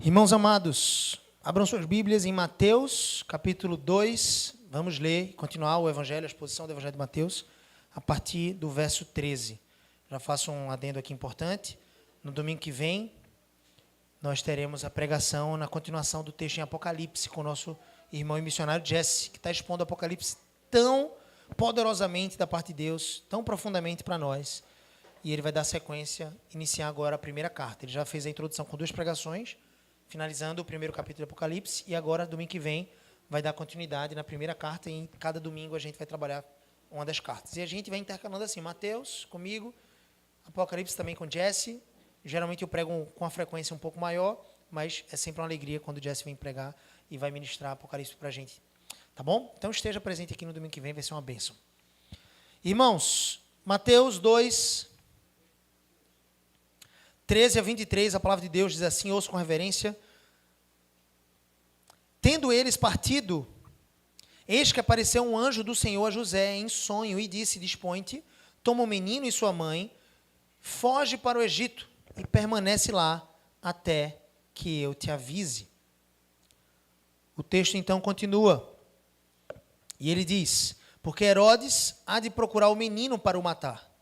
Irmãos amados, abram suas Bíblias em Mateus, capítulo 2. Vamos ler e continuar o Evangelho, a exposição do Evangelho de Mateus, a partir do verso 13. Já faço um adendo aqui importante. No domingo que vem, nós teremos a pregação na continuação do texto em Apocalipse, com o nosso irmão e missionário Jesse, que está expondo o Apocalipse tão poderosamente da parte de Deus, tão profundamente para nós. E ele vai dar sequência, iniciar agora a primeira carta. Ele já fez a introdução com 2 pregações, finalizando o primeiro capítulo do Apocalipse, e agora, domingo que vem, vai dar continuidade na primeira carta, e em cada domingo a gente vai trabalhar uma das cartas. E a gente vai intercalando assim, Mateus comigo, Apocalipse também com Jesse. Geralmente eu prego com uma frequência um pouco maior, mas é sempre uma alegria quando o Jesse vem pregar e vai ministrar Apocalipse para a gente. Tá bom? Então esteja presente aqui no domingo que vem, vai ser uma bênção. Irmãos, Mateus 2, 13 a 23, a palavra de Deus diz assim, ouço com reverência. Tendo eles partido, eis que apareceu um anjo do Senhor a José em sonho e disse, dispõe-te, toma o menino e sua mãe, foge para o Egito e permanece lá até que eu te avise. O texto então continua, e ele diz, porque Herodes há de procurar o menino para o matar.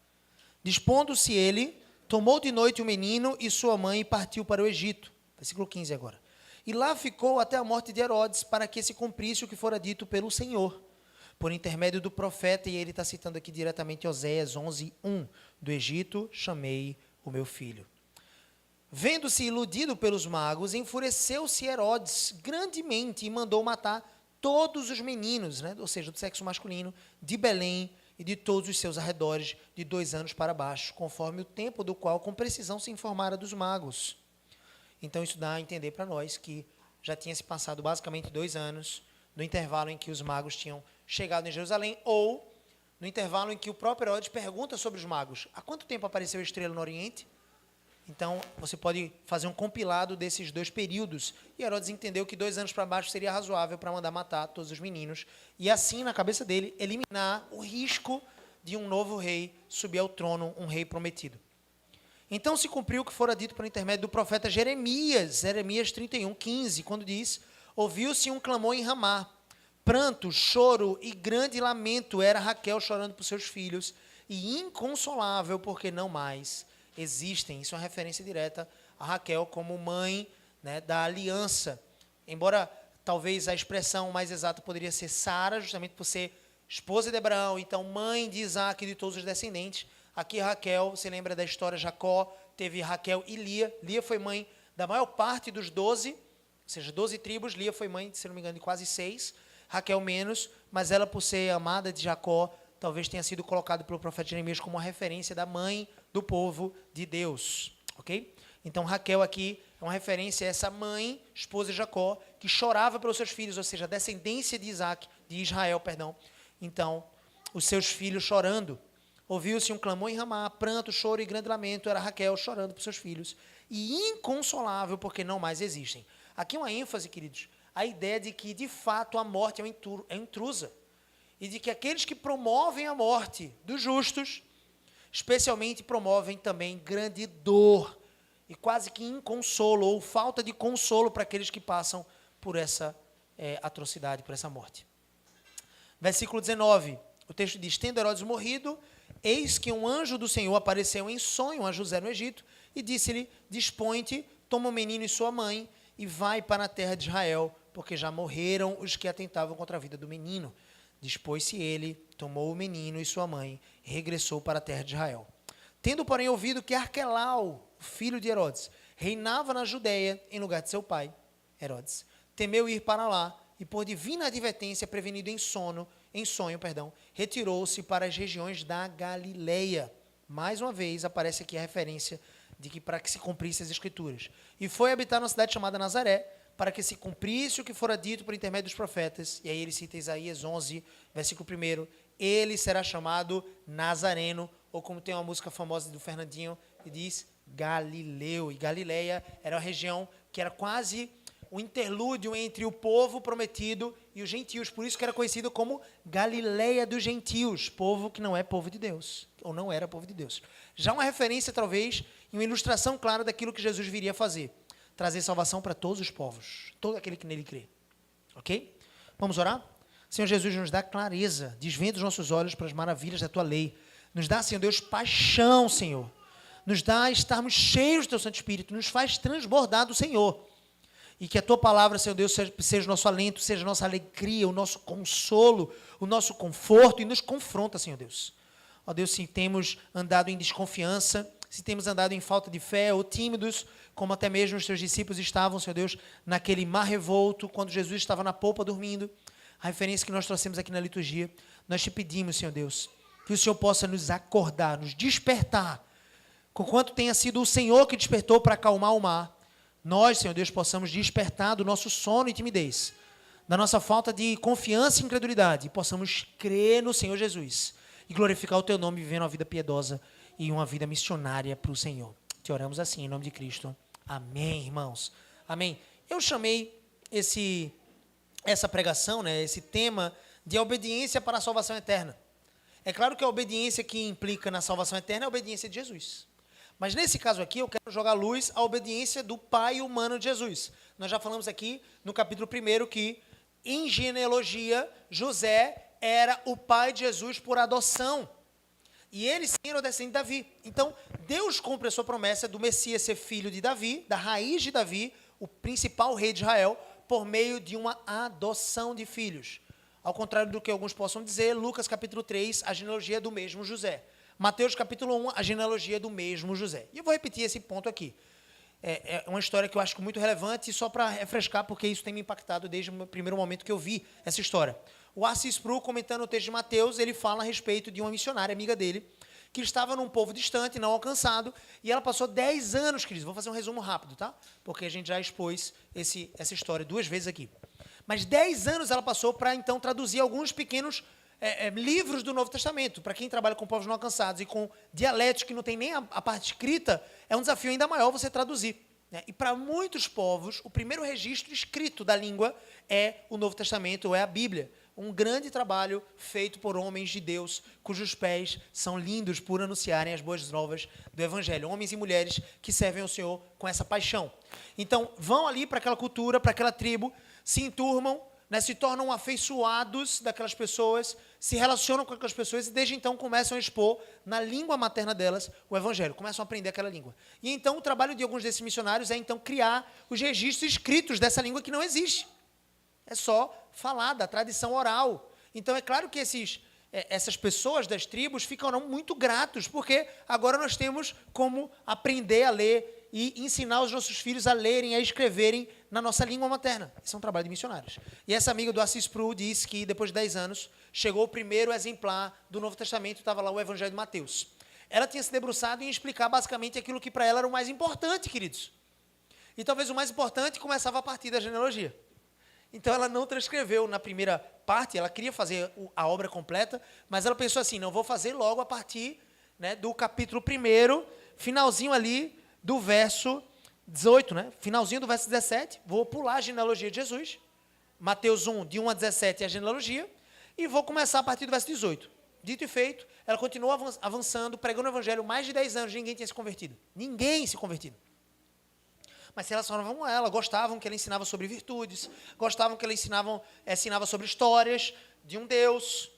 Dispondo-se ele, tomou de noite o menino e sua mãe e partiu para o Egito. Versículo 15 agora. E lá ficou até a morte de Herodes, para que se cumprisse o que fora dito pelo Senhor, por intermédio do profeta, e ele está citando aqui diretamente Oséias 11:1, do Egito chamei o meu filho. Vendo-se iludido pelos magos, enfureceu-se Herodes grandemente e mandou matar todos os meninos, ou seja, do sexo masculino, de Belém e de todos os seus arredores, de 2 anos para baixo, conforme o tempo do qual com precisão se informara dos magos. Então isso dá a entender para nós que já tinha se passado basicamente 2 anos no intervalo em que os magos tinham chegado em Jerusalém, ou no intervalo em que o próprio Herodes pergunta sobre os magos, há quanto tempo apareceu a estrela no Oriente? Então, você pode fazer um compilado desses 2 períodos. E Herodes entendeu que 2 anos para baixo seria razoável para mandar matar todos os meninos. E assim, na cabeça dele, eliminar o risco de um novo rei subir ao trono, um rei prometido. Então se cumpriu o que fora dito por intermédio do profeta Jeremias 31:15, quando diz, ouviu-se um clamor em Ramá, pranto, choro e grande lamento era Raquel chorando por seus filhos, e inconsolável porque não mais existem. Isso é uma referência direta a Raquel como mãe, da aliança. Embora talvez a expressão mais exata poderia ser Sara, justamente por ser esposa de Abraão, então mãe de Isaac e de todos os descendentes. Aqui Raquel, você lembra da história, Jacó teve Raquel e Lia. Lia foi mãe da maior parte dos 12, ou seja, 12 tribos. Lia foi mãe, se não me engano, de quase 6. Raquel menos, mas ela, por ser amada de Jacó, talvez tenha sido colocado pelo profeta Jeremias como uma referência da mãe do povo de Deus, ok? Então Raquel aqui é uma referência a essa mãe, esposa de Jacó, que chorava pelos seus filhos, ou seja, a descendência de Israel. Então, os seus filhos chorando. Ouviu-se um clamor em Ramá, pranto, choro e grande lamento, era Raquel chorando por seus filhos, e inconsolável porque não mais existem. Aqui uma ênfase, queridos, a ideia de que, de fato, a morte é intrusa. E de que aqueles que promovem a morte dos justos, especialmente promovem também grande dor e quase que inconsolo ou falta de consolo para aqueles que passam por essa atrocidade, por essa morte. Versículo 19, o texto diz, tendo Herodes morrido, eis que um anjo do Senhor apareceu em sonho a José no Egito e disse-lhe, dispõe-te, toma o menino e sua mãe e vai para a terra de Israel, porque já morreram os que atentavam contra a vida do menino. Dispôs-se ele, tomou o menino e sua mãe, e regressou para a terra de Israel. Tendo, porém, ouvido que Arquelau, o filho de Herodes, reinava na Judéia em lugar de seu pai, Herodes, temeu ir para lá, e por divina advertência, prevenido em sonho, retirou-se para as regiões da Galileia. Mais uma vez, aparece aqui a referência de que para que se cumprisse as Escrituras. E foi habitar numa cidade chamada Nazaré, para que se cumprisse o que fora dito por intermédio dos profetas. E aí ele cita Isaías 11, versículo 1. Ele será chamado Nazareno, ou como tem uma música famosa do Fernandinho, que diz Galileu. E Galileia era uma região que era quase o interlúdio entre o povo prometido e os gentios. Por isso que era conhecido como Galileia dos gentios, povo que não é povo de Deus, ou não era povo de Deus. Já uma referência, talvez, e uma ilustração clara daquilo que Jesus viria a fazer. trazer salvação para todos os povos, todo aquele que nele crê. Ok? Vamos orar? Senhor Jesus, nos dá clareza, desvenda os nossos olhos para as maravilhas da Tua lei. Nos dá, Senhor Deus, paixão, Senhor. Nos dá estarmos cheios do Teu Santo Espírito, nos faz transbordar do Senhor. E que a Tua palavra, Senhor Deus, seja o nosso alento, seja a nossa alegria, o nosso consolo, o nosso conforto, e nos confronta, Senhor Deus. Ó Deus, se temos andado em desconfiança, se temos andado em falta de fé ou tímidos, como até mesmo os Teus discípulos estavam, Senhor Deus, naquele mar revolto, quando Jesus estava na polpa dormindo, a referência que nós trouxemos aqui na liturgia, nós Te pedimos, Senhor Deus, que o Senhor possa nos acordar, nos despertar, conquanto tenha sido o Senhor que despertou para acalmar o mar, nós, Senhor Deus, possamos despertar do nosso sono e timidez, da nossa falta de confiança e incredulidade, e possamos crer no Senhor Jesus, e glorificar o Teu nome, vivendo uma vida piedosa e uma vida missionária para o Senhor. Te oramos assim, em nome de Cristo. Amém, irmãos. Amém. Eu chamei essa pregação, né, esse tema de obediência para a salvação eterna. É claro que a obediência que implica na salvação eterna é a obediência de Jesus. Mas nesse caso aqui eu quero jogar luz à obediência do Pai humano de Jesus. Nós já falamos aqui no capítulo 1 que em genealogia José era o pai de Jesus por adoção. E ele sim era o descendente de Davi. Então Deus cumpre a sua promessa do Messias ser filho de Davi, da raiz de Davi, o principal rei de Israel, por meio de uma adoção de filhos. Ao contrário do que alguns possam dizer, Lucas capítulo 3, a genealogia é do mesmo José. Mateus capítulo 1, a genealogia é do mesmo José. E eu vou repetir esse ponto aqui. É uma história que eu acho muito relevante, só para refrescar, porque isso tem me impactado desde o primeiro momento que eu vi essa história. O R.C. Sproul, comentando o texto de Mateus, ele fala a respeito de uma missionária amiga dele, que estava num povo distante, não alcançado, e ela passou 10 anos, queridos. Vou fazer um resumo rápido, tá? Porque a gente já expôs essa história 2 vezes aqui. Mas 10 anos ela passou para, então, traduzir alguns pequenos livros do Novo Testamento. Para quem trabalha com povos não alcançados e com dialetos que não tem nem a parte escrita, é um desafio ainda maior você traduzir, né? E para muitos povos, o primeiro registro escrito da língua é o Novo Testamento, ou é a Bíblia. Um grande trabalho feito por homens de Deus, cujos pés são lindos por anunciarem as boas novas do Evangelho. Homens e mulheres que servem ao Senhor com essa paixão. Então, vão ali para aquela cultura, para aquela tribo, se enturmam, né, se tornam afeiçoados daquelas pessoas, se relacionam com aquelas pessoas e desde então começam a expor na língua materna delas o Evangelho, começam a aprender aquela língua. E então o trabalho de alguns desses missionários é então criar os registros escritos dessa língua que não existe. É só falar da tradição oral. Então é claro que essas pessoas das tribos ficarão muito gratos, porque agora nós temos como aprender a ler e ensinar os nossos filhos a lerem, a escreverem na nossa língua materna. Esse é um trabalho de missionários. E essa amiga do R.C. Sproul disse que depois de 10 anos chegou o primeiro exemplar do Novo Testamento, estava lá o Evangelho de Mateus. Ela tinha se debruçado em explicar basicamente aquilo que para ela era o mais importante, queridos. E talvez o mais importante começava a partir da genealogia. Então ela não transcreveu na primeira parte, ela queria fazer a obra completa, mas ela pensou assim, não, vou fazer logo a partir, né, do capítulo 1, finalzinho ali do verso 18, né? Finalzinho do verso 17, vou pular a genealogia de Jesus, Mateus 1, de 1 a 17 é a genealogia, e vou começar a partir do verso 18. Dito e feito, ela continuou avançando, pregando o evangelho mais de 10 anos, ninguém tinha se convertido. Ninguém se convertido. Mas se relacionavam com ela, gostavam que ela ensinava sobre virtudes, gostavam que ela ensinava sobre histórias de um Deus.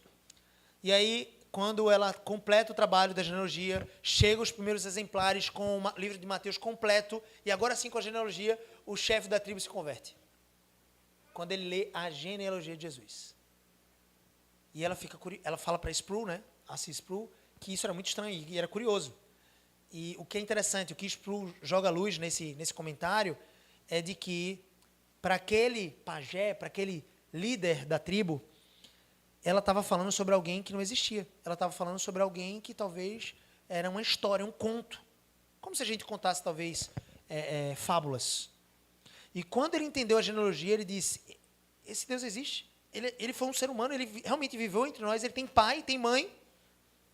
E aí, quando ela completa o trabalho da genealogia, chegam os primeiros exemplares com o livro de Mateus completo, e agora sim com a genealogia, o chefe da tribo se converte. Quando ele lê a genealogia de Jesus. E ela fala para Sproul, né, R.C. Sproul, que isso era muito estranho e era curioso. E o que é interessante, o que Sproul joga luz nesse comentário, é de que para aquele pajé, para aquele líder da tribo, ela estava falando sobre alguém que não existia. Ela estava falando sobre alguém que talvez era uma história, um conto. Como se a gente contasse, talvez, fábulas. E quando ele entendeu a genealogia, ele disse, esse Deus existe. Ele foi um ser humano, ele realmente viveu entre nós, ele tem pai, tem mãe,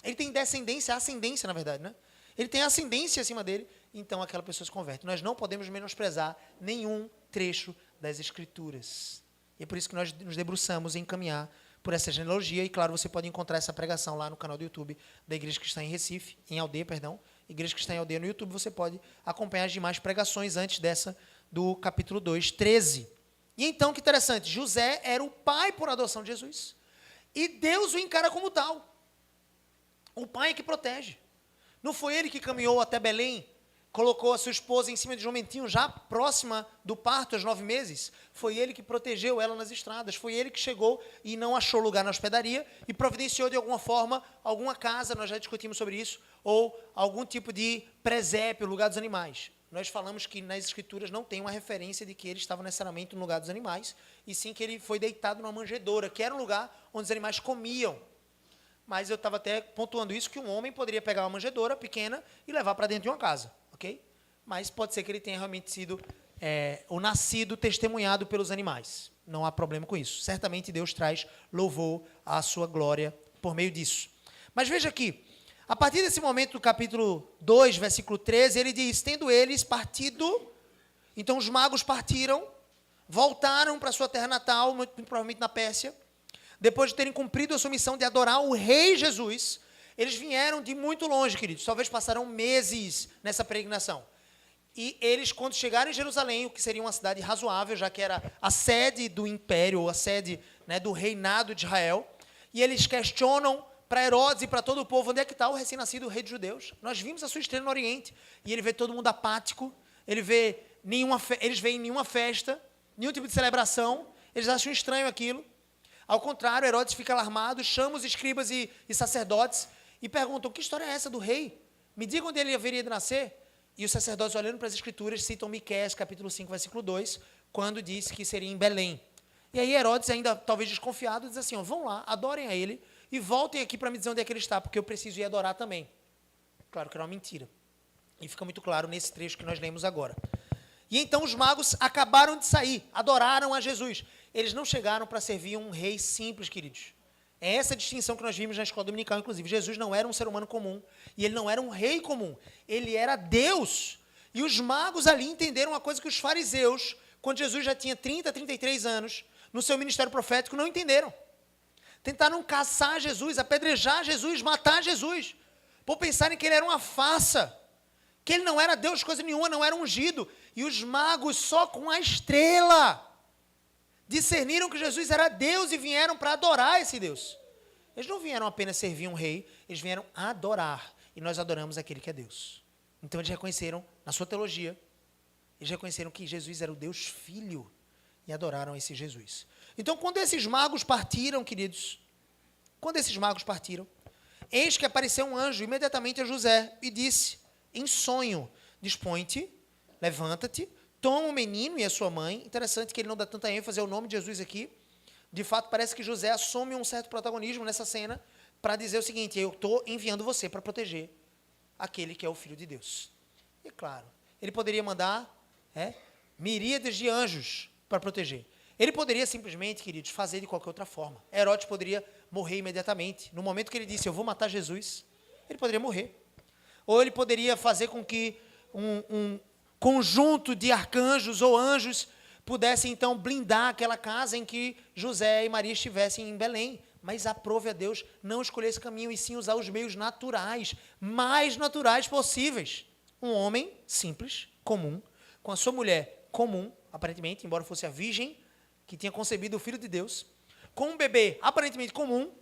ele tem descendência, ascendência, na verdade, né? Ele tem ascendência acima dele, então aquela pessoa se converte. Nós não podemos menosprezar nenhum trecho das Escrituras. E é por isso que nós nos debruçamos em caminhar por essa genealogia. E, claro, você pode encontrar essa pregação lá no canal do YouTube da Igreja Cristã em Recife, em Aldeia, perdão. Igreja Cristã em Aldeia no YouTube, você pode acompanhar as demais pregações antes dessa do capítulo 2, 13. E então, que interessante, José era o pai por adoção de Jesus. E Deus o encara como tal. O pai é que protege. Não foi ele que caminhou até Belém, colocou a sua esposa em cima de jumentinho, já próxima do parto, aos 9 meses. Foi ele que protegeu ela nas estradas. Foi ele que chegou e não achou lugar na hospedaria e providenciou de alguma forma alguma casa, nós já discutimos sobre isso, ou algum tipo de presépio, lugar dos animais. Nós falamos que nas escrituras não tem uma referência de que ele estava necessariamente no lugar dos animais, e sim que ele foi deitado numa manjedoura, que era um lugar onde os animais comiam. Mas eu estava até pontuando isso, que um homem poderia pegar uma manjedoura pequena e levar para dentro de uma casa, ok? Mas pode ser que ele tenha realmente sido o nascido testemunhado pelos animais. Não há problema com isso. Certamente Deus traz louvor à sua glória por meio disso. Mas veja aqui, a partir desse momento do capítulo 2, versículo 13, ele diz, tendo eles partido, então os magos partiram, voltaram para sua terra natal, muito provavelmente na Pérsia. Depois de terem cumprido a sua missão de adorar o Rei Jesus, eles vieram de muito longe, queridos. Talvez passaram meses nessa peregrinação. E eles, quando chegaram em Jerusalém, o que seria uma cidade razoável, já que era a sede do império, a sede, né, do reinado de Israel, e eles questionam para Herodes e para todo o povo, onde é que está o recém-nascido rei dos judeus? Nós vimos a sua estrela no Oriente. E ele vê todo mundo apático, eles veem nenhuma festa, nenhum tipo de celebração, eles acham estranho aquilo. Ao contrário, Herodes fica alarmado, chama os escribas e sacerdotes e perguntam, que história é essa do rei? Me diga onde ele haveria de nascer. E os sacerdotes, olhando para as escrituras, citam Miqueias, capítulo 5, versículo 2, quando diz que seria em Belém. E aí Herodes, ainda talvez desconfiado, diz assim, vão lá, adorem a ele e voltem aqui para me dizer onde é que ele está, porque eu preciso ir adorar também. Claro que era uma mentira. E fica muito claro nesse trecho que nós lemos agora. E então os magos acabaram de sair, adoraram a Jesus. Eles não chegaram para servir um rei simples, queridos. É essa a distinção que nós vimos na escola dominical, inclusive. Jesus não era um ser humano comum, e ele não era um rei comum. Ele era Deus. E os magos ali entenderam uma coisa que os fariseus, quando Jesus já tinha 30, 33 anos, no seu ministério profético, não entenderam. Tentaram caçar Jesus, apedrejar Jesus, matar Jesus, por pensarem que ele era uma farsa, que ele não era Deus coisa nenhuma, não era ungido. E os magos, só com a estrela, discerniram que Jesus era Deus e vieram para adorar esse Deus. Eles não vieram apenas servir um rei, eles vieram adorar. E nós adoramos aquele que é Deus. Então eles reconheceram, na sua teologia, eles reconheceram que Jesus era o Deus Filho e adoraram esse Jesus. Então, quando esses magos partiram, queridos, eis que apareceu um anjo imediatamente a José e disse, em sonho, dispõe-te, levanta-te, toma o menino e a sua mãe. Interessante que ele não dá tanta ênfase ao nome de Jesus aqui. De fato, parece que José assume um certo protagonismo nessa cena para dizer o seguinte, eu estou enviando você para proteger aquele que é o Filho de Deus. E claro, ele poderia mandar miríades de anjos para proteger. Ele poderia simplesmente, queridos, fazer de qualquer outra forma. Herodes poderia morrer imediatamente. No momento que ele disse, eu vou matar Jesus, ele poderia morrer. Ou ele poderia fazer com que um conjunto de arcanjos ou anjos pudessem, então, blindar aquela casa em que José e Maria estivessem em Belém. Mas aprove a Deus não escolher esse caminho e sim usar os meios naturais, mais naturais possíveis. Um homem simples, comum, com a sua mulher comum, aparentemente, embora fosse a virgem que tinha concebido o Filho de Deus, com um bebê aparentemente comum.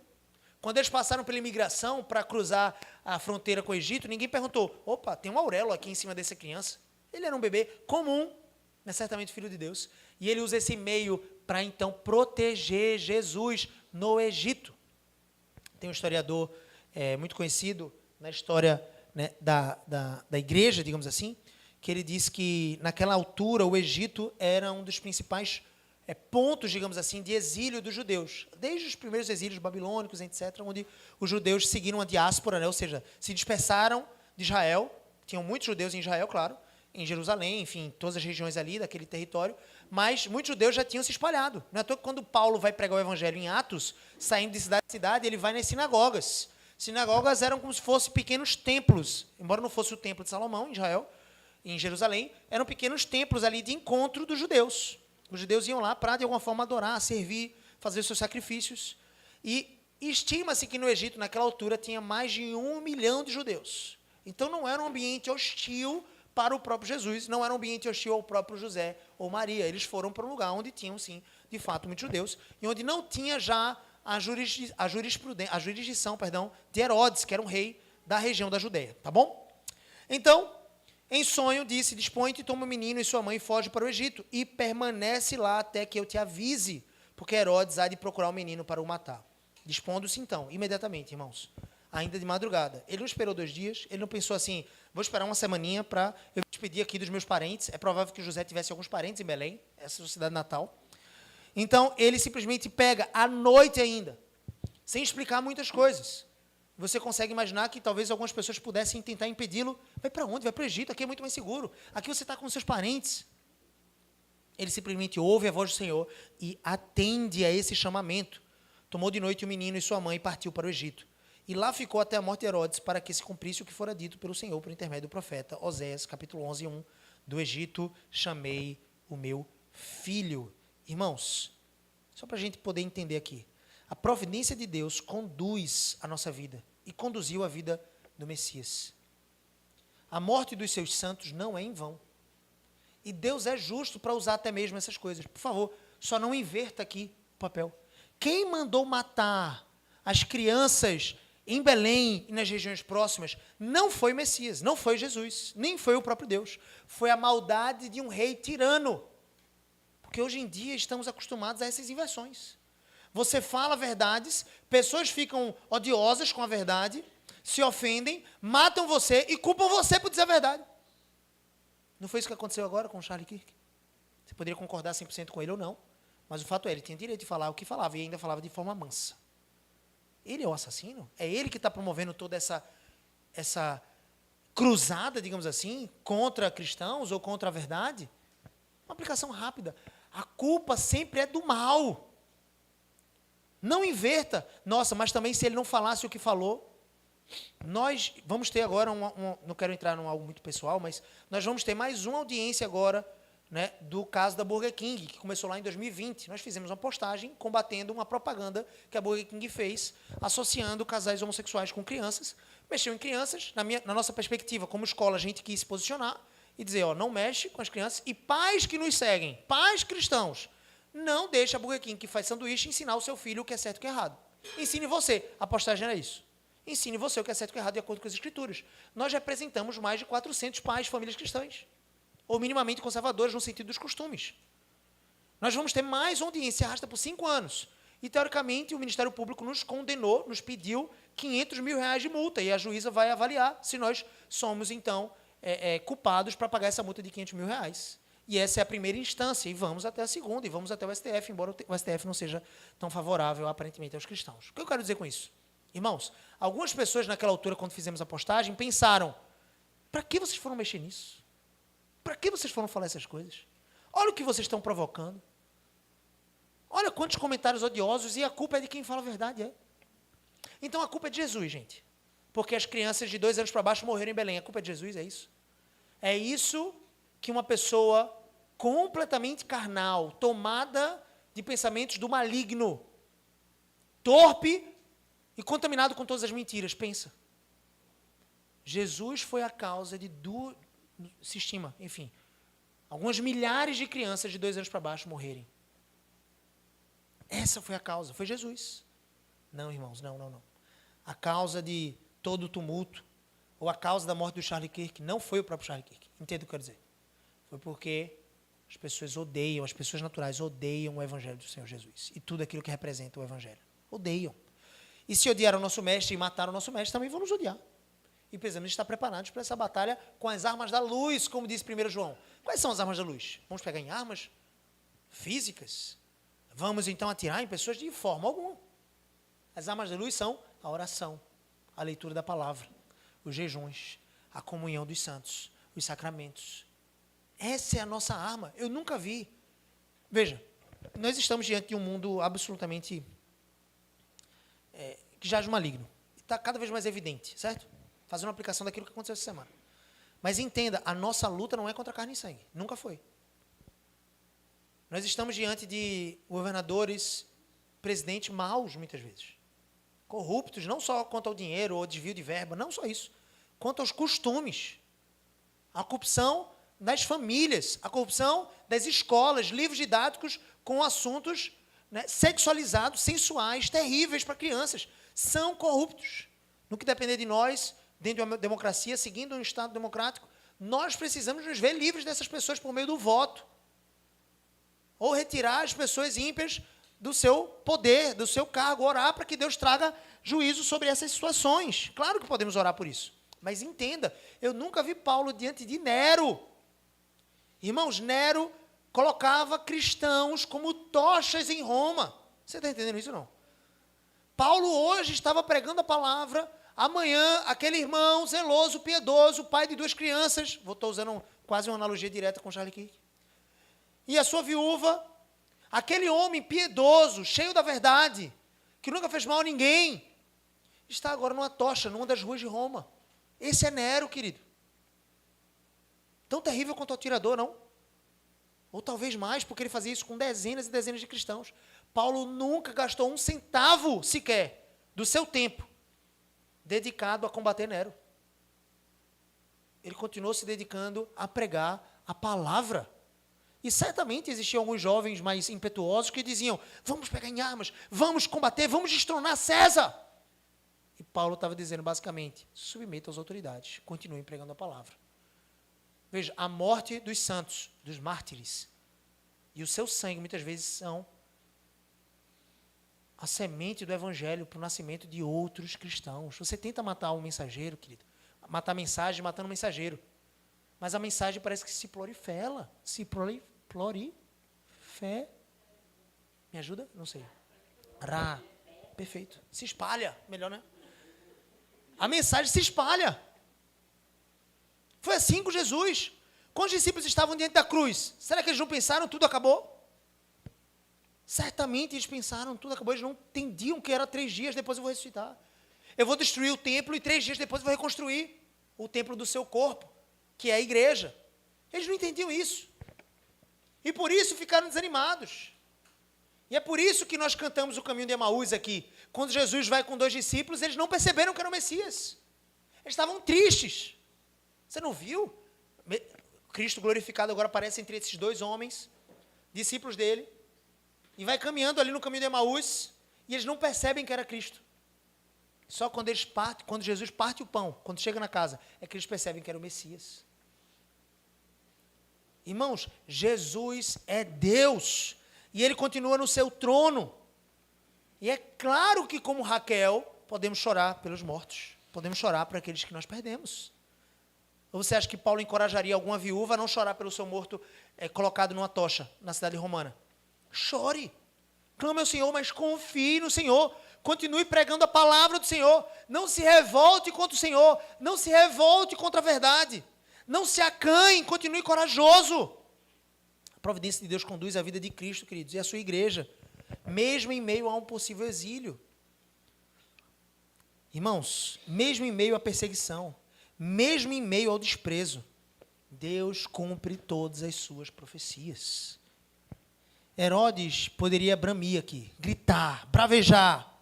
Quando eles passaram pela imigração para cruzar a fronteira com o Egito, ninguém perguntou, opa, tem um auréola aqui em cima dessa criança. Ele era um bebê comum, mas certamente Filho de Deus. E ele usa esse meio para, então, proteger Jesus no Egito. Tem um historiador muito conhecido na história, né, da igreja, digamos assim, que ele diz que, naquela altura, o Egito era um dos principais pontos, digamos assim, de exílio dos judeus. Desde os primeiros exílios babilônicos, etc., onde os judeus seguiram a diáspora, né, ou seja, se dispersaram de Israel. Tinham muitos judeus em Israel, claro, em Jerusalém, enfim, todas as regiões ali daquele território, mas muitos judeus já tinham se espalhado. Não é à toa que quando Paulo vai pregar o evangelho em Atos, saindo de cidade em cidade, ele vai nas sinagogas. Sinagogas eram como se fossem pequenos templos, embora não fosse o templo de Salomão, em Israel, em Jerusalém, eram pequenos templos ali de encontro dos judeus. Os judeus iam lá para, de alguma forma, adorar, servir, fazer os seus sacrifícios. E estima-se que no Egito, naquela altura, tinha mais de 1 milhão de judeus. Então, não era um ambiente hostil para o próprio Jesus, não era um ambiente hostil ao próprio José ou Maria. Eles foram para um lugar onde tinham, sim, de fato, muitos judeus, e onde não tinha já a jurisdição de Herodes, que era um rei da região da Judéia, tá bom? Então, em sonho, disse, dispõe-te, toma o menino e sua mãe e foge para o Egito, e permanece lá até que eu te avise, porque Herodes há de procurar o menino para o matar. Dispondo-se então, imediatamente, irmãos, ainda de madrugada. Ele não esperou 2 dias, ele não pensou assim, vou esperar uma semaninha para eu despedir aqui dos meus parentes. É provável que José tivesse alguns parentes em Belém, essa é a cidade natal. Então, ele simplesmente pega à noite ainda, sem explicar muitas coisas. Você consegue imaginar que talvez algumas pessoas pudessem tentar impedi-lo. Vai para onde? Vai para o Egito, aqui é muito mais seguro. Aqui você está com seus parentes. Ele simplesmente ouve a voz do Senhor e atende a esse chamamento. Tomou de noite o menino e sua mãe e partiu para o Egito. E lá ficou até a morte de Herodes, para que se cumprisse o que fora dito pelo Senhor, por intermédio do profeta Oséias, capítulo 11, 1. Do Egito chamei o meu filho. Irmãos, só para a gente poder entender aqui. A providência de Deus conduz a nossa vida e conduziu a vida do Messias. A morte dos seus santos não é em vão. E Deus é justo para usar até mesmo essas coisas. Por favor, só não inverta aqui o papel. Quem mandou matar as crianças em Belém e nas regiões próximas não foi o Messias, não foi Jesus, nem foi o próprio Deus. Foi a maldade de um rei tirano. Porque hoje em dia estamos acostumados a essas inversões. Você fala verdades, pessoas ficam odiosas com a verdade, se ofendem, matam você e culpam você por dizer a verdade. Não foi isso que aconteceu agora com o Charlie Kirk? Você poderia concordar 100% com ele ou não, mas o fato é, ele tinha direito de falar o que falava e ainda falava de forma mansa. Ele é o assassino? É ele que está promovendo toda essa cruzada, digamos assim, contra cristãos ou contra a verdade? Uma aplicação rápida. A culpa sempre é do mal. Não inverta. Nossa, mas também se ele não falasse o que falou, nós vamos ter agora, não quero entrar em algo muito pessoal, mas nós vamos ter mais uma audiência agora, né, do caso da Burger King, que começou lá em 2020. Nós fizemos uma postagem combatendo uma propaganda que a Burger King fez, associando casais homossexuais com crianças. Mexeu em crianças, na nossa perspectiva, como escola, a gente quis se posicionar e dizer, ó, não mexe com as crianças, e pais que nos seguem, pais cristãos, não deixe a Burger King, que faz sanduíche, ensinar o seu filho o que é certo e o que é errado. Ensine você. A postagem era isso. Ensine você o que é certo e o que é errado de acordo com as Escrituras. Nós representamos mais de 400 pais, famílias cristãs, ou minimamente conservadores no sentido dos costumes. Nós vamos ter mais uma audiência, arrasta por 5 anos. E, teoricamente, o Ministério Público nos condenou, nos pediu R$500 mil de multa, e a juíza vai avaliar se nós somos, então, culpados para pagar essa multa de R$500 mil. E essa é a primeira instância, e vamos até a segunda, e vamos até o STF, embora o STF não seja tão favorável, aparentemente, aos cristãos. O que eu quero dizer com isso? Irmãos, algumas pessoas naquela altura, quando fizemos a postagem, pensaram, para que vocês foram mexer nisso? Para que vocês foram falar essas coisas? Olha o que vocês estão provocando. Olha quantos comentários odiosos, e a culpa é de quem fala a verdade, Então a culpa é de Jesus, gente. Porque as crianças de 2 anos para baixo morreram em Belém. A culpa é de Jesus, é isso? É isso que uma pessoa completamente carnal, tomada de pensamentos do maligno, torpe e contaminado com todas as mentiras, pensa. Jesus foi a causa de se estima, enfim, algumas milhares de crianças de 2 anos para baixo morrerem. Essa foi a causa, foi Jesus. Não, irmãos, não. A causa de todo o tumulto, ou a causa da morte do Charlie Kirk, não foi o próprio Charlie Kirk. Entende o que eu quero dizer? Foi porque as pessoas odeiam, as pessoas naturais odeiam o Evangelho do Senhor Jesus. E tudo aquilo que representa o Evangelho. Odeiam. E se odiaram o nosso mestre e mataram o nosso mestre, também vão nos odiar. E precisamos estar preparados para essa batalha com as armas da luz, como disse 1 João. Quais são as armas da luz? Vamos pegar em armas físicas? Vamos então atirar em pessoas de forma alguma. As armas da luz são a oração, a leitura da palavra, os jejuns, a comunhão dos santos, os sacramentos. Essa é a nossa arma. Eu nunca vi. Veja, nós estamos diante de um mundo absolutamente que jaz no maligno. Está cada vez mais evidente, certo? Fazendo uma aplicação daquilo que aconteceu essa semana. Mas entenda, a nossa luta não é contra carne e sangue. Nunca foi. Nós estamos diante de governadores, presidentes maus, muitas vezes. Corruptos, não só quanto ao dinheiro ou desvio de verba, não só isso. Quanto aos costumes. a corrupção nas famílias, a corrupção das escolas, livros didáticos com assuntos, né, sexualizados, sensuais, terríveis para crianças. São corruptos. No que depender de nós, dentro de uma democracia, seguindo um Estado democrático, nós precisamos nos ver livres dessas pessoas por meio do voto. Ou retirar as pessoas ímpias do seu poder, do seu cargo, orar para que Deus traga juízo sobre essas situações. Claro que podemos orar por isso. Mas entenda, eu nunca vi Paulo diante de Nero. Irmãos, Nero colocava cristãos como tochas em Roma. Você está entendendo isso ou não? Paulo hoje estava pregando a palavra, amanhã aquele irmão zeloso, piedoso, pai de 2 crianças, estou usando quase uma analogia direta com Charlie Kirk, e a sua viúva, aquele homem piedoso, cheio da verdade, que nunca fez mal a ninguém, está agora numa tocha, numa das ruas de Roma. Esse é Nero, querido. Tão terrível quanto o atirador, não? Ou talvez mais, porque ele fazia isso com dezenas e dezenas de cristãos. Paulo nunca gastou 1 centavo sequer do seu tempo dedicado a combater Nero. Ele continuou se dedicando a pregar a palavra. E certamente existiam alguns jovens mais impetuosos que diziam, vamos pegar em armas, vamos combater, vamos destronar César. E Paulo estava dizendo basicamente, submeta às autoridades, continuem pregando a palavra. Veja, a morte dos santos, dos mártires, e o seu sangue muitas vezes são a semente do evangelho para o nascimento de outros cristãos. Você tenta matar um mensageiro, querido, matar a mensagem matando o mensageiro, mas a mensagem parece que se prolifera, me ajuda? Não sei. Perfeito. Se espalha, melhor, né? A mensagem se espalha. Foi assim com Jesus. Quando os discípulos estavam diante da cruz, será que eles não pensaram tudo acabou? Certamente eles pensaram tudo acabou, eles não entendiam que era 3 dias, depois eu vou ressuscitar. Eu vou destruir o templo e 3 dias depois eu vou reconstruir o templo do seu corpo, que é a igreja. Eles não entendiam isso. E por isso ficaram desanimados. E é por isso que nós cantamos o caminho de Emaús aqui. Quando Jesus vai com 2 discípulos, eles não perceberam que era o Messias. Eles estavam tristes. Você não viu? Cristo glorificado agora aparece entre esses 2 homens, discípulos dele, e vai caminhando ali no caminho de Emaús, e eles não percebem que era Cristo. Só quando quando Jesus parte o pão, quando chega na casa, é que eles percebem que era o Messias. Irmãos, Jesus é Deus, e Ele continua no seu trono. E é claro que, como Raquel, podemos chorar pelos mortos, podemos chorar por aqueles que nós perdemos. Ou você acha que Paulo encorajaria alguma viúva a não chorar pelo seu morto colocado numa tocha na cidade romana? Chore, clame ao Senhor, mas confie no Senhor, continue pregando a palavra do Senhor, não se revolte contra o Senhor, não se revolte contra a verdade, não se acanhe, continue corajoso. A providência de Deus conduz a vida de Cristo, queridos, e a sua igreja, mesmo em meio a um possível exílio. Irmãos, mesmo em meio à perseguição, mesmo em meio ao desprezo, Deus cumpre todas as suas profecias. Herodes poderia bramir aqui, gritar, bravejar.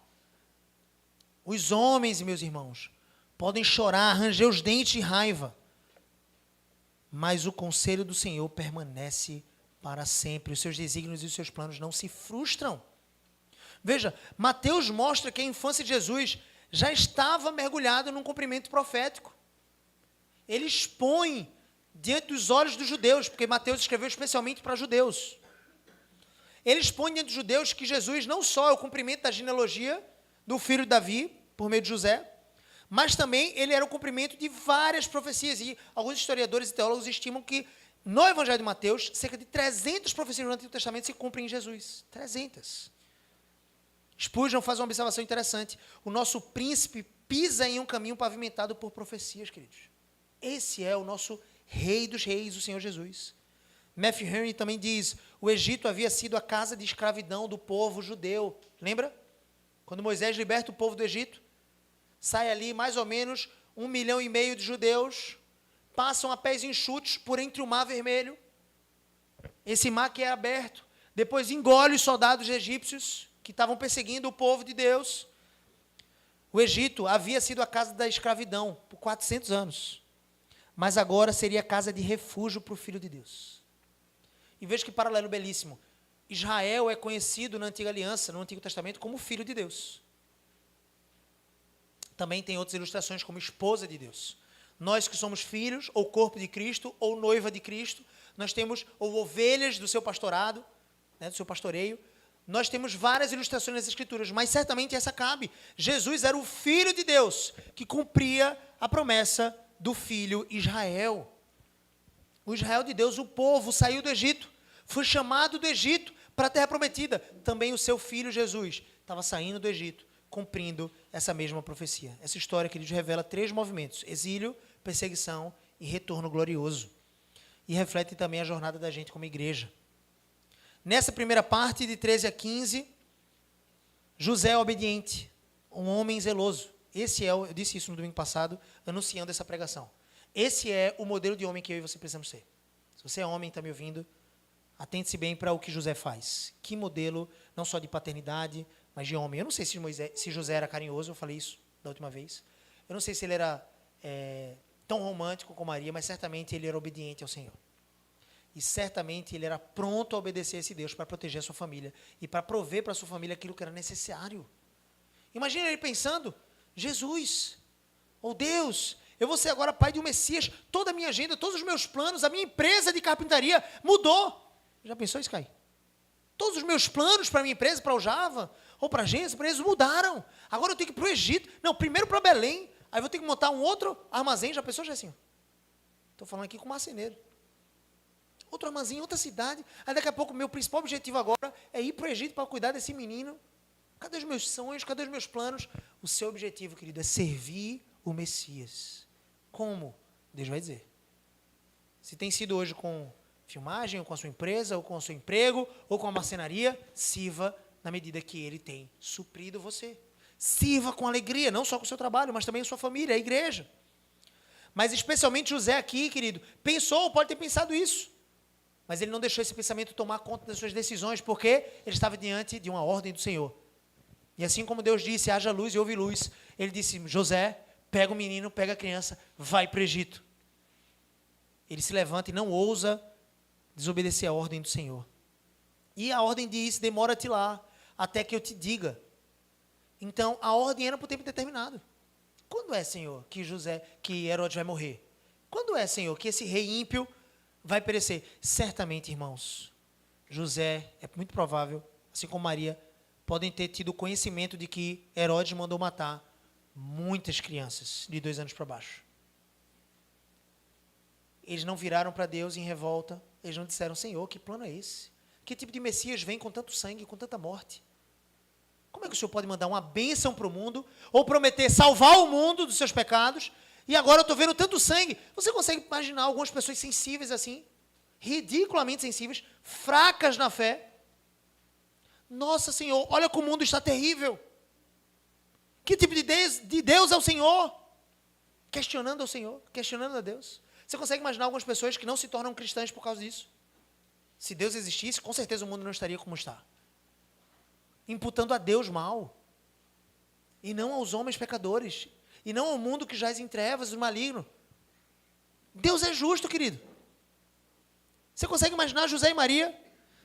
Os homens, meus irmãos, podem chorar, ranger os dentes de raiva, mas o conselho do Senhor permanece para sempre. Os seus desígnios e os seus planos não se frustram. Veja, Mateus mostra que a infância de Jesus já estava mergulhada num cumprimento profético. Ele expõe diante dos olhos dos judeus, porque Mateus escreveu especialmente para judeus. Ele expõe diante dos judeus que Jesus não só é o cumprimento da genealogia do filho de Davi, por meio de José, mas também ele era o cumprimento de várias profecias. E alguns historiadores e teólogos estimam que no Evangelho de Mateus, cerca de 300 profecias do Antigo Testamento se cumprem em Jesus. 300. Spurgeon faz uma observação interessante. O nosso príncipe pisa em um caminho pavimentado por profecias, queridos. Esse é o nosso Rei dos Reis, o Senhor Jesus. Matthew Henry também diz, o Egito havia sido a casa de escravidão do povo judeu. Lembra? Quando Moisés liberta o povo do Egito, sai ali mais ou menos 1,5 milhão de judeus, passam a pés enxutos por entre o Mar Vermelho, esse mar que é aberto, depois engole os soldados egípcios que estavam perseguindo o povo de Deus. O Egito havia sido a casa da escravidão por 400 anos. mas agora seria casa de refúgio para o Filho de Deus. E veja que paralelo belíssimo. Israel é conhecido na Antiga Aliança, no Antigo Testamento, como Filho de Deus. Também tem outras ilustrações como esposa de Deus. Nós que somos filhos, ou corpo de Cristo, ou noiva de Cristo, nós temos ou ovelhas do seu pastorado, né, do seu pastoreio. Nós temos várias ilustrações nas Escrituras, mas certamente essa cabe. Jesus era o Filho de Deus, que cumpria a promessa do Filho Israel. O Israel de Deus, o povo, saiu do Egito, foi chamado do Egito para a terra prometida. Também o seu Filho Jesus estava saindo do Egito, cumprindo essa mesma profecia. Essa história, queridos, revela 3 movimentos: exílio, perseguição e retorno glorioso. E reflete também a jornada da gente como igreja. Nessa primeira parte, de 13 a 15, José é obediente, um homem zeloso. Eu disse isso no domingo passado, anunciando essa pregação. Esse é o modelo de homem que eu e você precisamos ser. Se você é homem e está me ouvindo, atente-se bem para o que José faz. Que modelo, não só de paternidade, mas de homem. Eu não sei se José era carinhoso, eu falei isso da última vez. Eu não sei se ele era tão romântico como Maria, mas certamente ele era obediente ao Senhor. E certamente ele era pronto a obedecer a esse Deus para proteger a sua família e para prover para a sua família aquilo que era necessário. Imagina ele pensando: Jesus, ou Deus, eu vou ser agora pai de um Messias, toda a minha agenda, todos os meus planos, a minha empresa de carpintaria mudou. Já pensou isso, Caí? Todos os meus planos para a minha empresa, para o Java, ou para a agência, para eles mudaram. Agora eu tenho que ir para o Egito. Não, primeiro para Belém, aí vou ter que montar um outro armazém. Já pensou, Jessinho? Estou falando aqui com o marceneiro. Outro armazém, outra cidade. Aí daqui a pouco, meu principal objetivo agora é ir para o Egito para cuidar desse menino. Cadê os meus sonhos? Cadê os meus planos? O seu objetivo, querido, é servir o Messias. Como? Deus vai dizer. Se tem sido hoje com filmagem, ou com a sua empresa, ou com o seu emprego, ou com a marcenaria, sirva na medida que Ele tem suprido você. Sirva com alegria, não só com o seu trabalho, mas também a sua família, a igreja. Mas especialmente José aqui, querido, pensou, pode ter pensado isso. Mas ele não deixou esse pensamento tomar conta das suas decisões, porque ele estava diante de uma ordem do Senhor. E assim como Deus disse, haja luz e houve luz, ele disse: José, pega o menino, pega a criança, vai para o Egito. Ele se levanta e não ousa desobedecer a ordem do Senhor. E a ordem diz: demora-te lá, até que eu te diga. Então, a ordem era por tempo determinado. Quando é, Senhor, que Herodes vai morrer? Quando é, Senhor, que esse rei ímpio vai perecer? Certamente, irmãos, José, é muito provável, assim como Maria, podem ter tido conhecimento de que Herodes mandou matar muitas crianças de 2 anos para baixo. Eles não viraram para Deus em revolta, eles não disseram: Senhor, que plano é esse? Que tipo de Messias vem com tanto sangue, com tanta morte? Como é que o Senhor pode mandar uma bênção para o mundo, ou prometer salvar o mundo dos seus pecados, e agora eu estou vendo tanto sangue? Você consegue imaginar algumas pessoas sensíveis assim, ridiculamente sensíveis, fracas na fé? Nossa, Senhor, olha como o mundo está terrível. Que tipo de Deus é o Senhor? Questionando ao Senhor, questionando a Deus. Você consegue imaginar algumas pessoas que não se tornam cristãs por causa disso? Se Deus existisse, com certeza o mundo não estaria como está. Imputando a Deus mal. E não aos homens pecadores. E não ao mundo que jaz em trevas e maligno. Deus é justo, querido. Você consegue imaginar José e Maria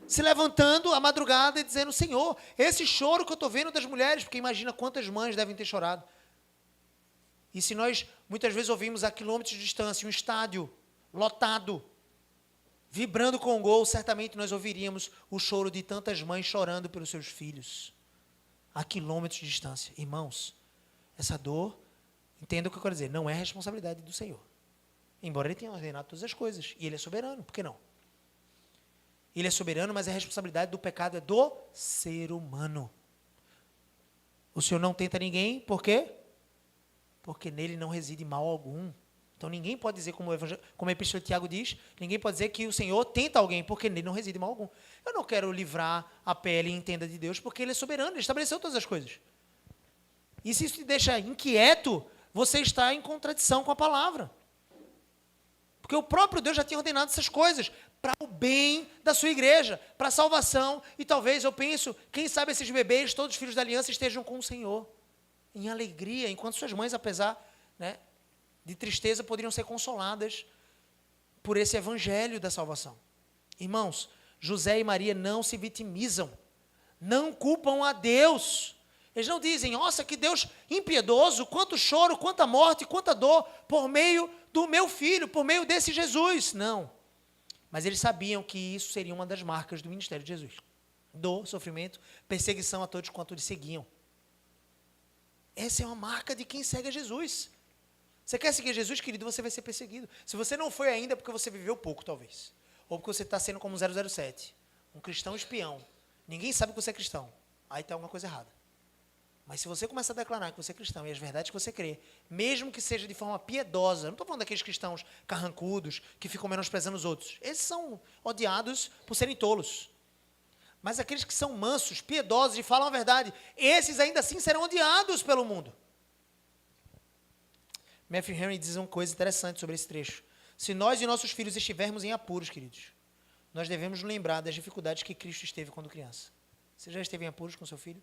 se levantando à madrugada e dizendo: Senhor, esse choro que eu estou vendo das mulheres, porque imagina quantas mães devem ter chorado. E se nós muitas vezes ouvimos a quilômetros de distância um estádio lotado, vibrando com o gol, certamente nós ouviríamos o choro de tantas mães chorando pelos seus filhos, a quilômetros de distância. Irmãos, essa dor, entenda o que eu quero dizer, não é responsabilidade do Senhor. Embora Ele tenha ordenado todas as coisas, e Ele é soberano, por que não? Ele é soberano, mas a responsabilidade do pecado é do ser humano. O Senhor não tenta ninguém, por quê? Porque nele não reside mal algum. Então ninguém pode dizer, como a Epístola de Tiago diz, ninguém pode dizer que o Senhor tenta alguém, porque nele não reside mal algum. Eu não quero livrar a pele e entenda de Deus, porque Ele é soberano, Ele estabeleceu todas as coisas. E se isso te deixa inquieto, você está em contradição com a palavra. Porque o próprio Deus já tinha ordenado essas coisas para o bem da sua igreja, para a salvação. E talvez, eu penso, quem sabe esses bebês, todos os filhos da aliança, estejam com o Senhor, em alegria, enquanto suas mães, apesar, né, de tristeza poderiam ser consoladas por esse evangelho da salvação. Irmãos, José e Maria não se vitimizam, não culpam a Deus. Eles não dizem, nossa, que Deus impiedoso, quanto choro, quanta morte, quanta dor, por meio do meu filho, por meio desse Jesus. Não. Mas eles sabiam que isso seria uma das marcas do ministério de Jesus. Dor, sofrimento, perseguição a todos quanto lhe seguiam. Essa é uma marca de quem segue a Jesus. Você quer seguir Jesus, querido, você vai ser perseguido. Se você não foi ainda, é porque você viveu pouco, talvez. Ou porque você está sendo como 007, um cristão espião. Ninguém sabe que você é cristão. Aí está alguma coisa errada. Mas se você começar a declarar que você é cristão e as verdades que você crê, mesmo que seja de forma piedosa, não estou falando daqueles cristãos carrancudos que ficam menosprezando os outros. Esses são odiados por serem tolos. Mas aqueles que são mansos, piedosos e falam a verdade, esses ainda assim serão odiados pelo mundo. Matthew Henry diz uma coisa interessante sobre esse trecho. Se nós e nossos filhos estivermos em apuros, queridos, nós devemos nos lembrar das dificuldades que Cristo esteve quando criança. Você já esteve em apuros com seu filho?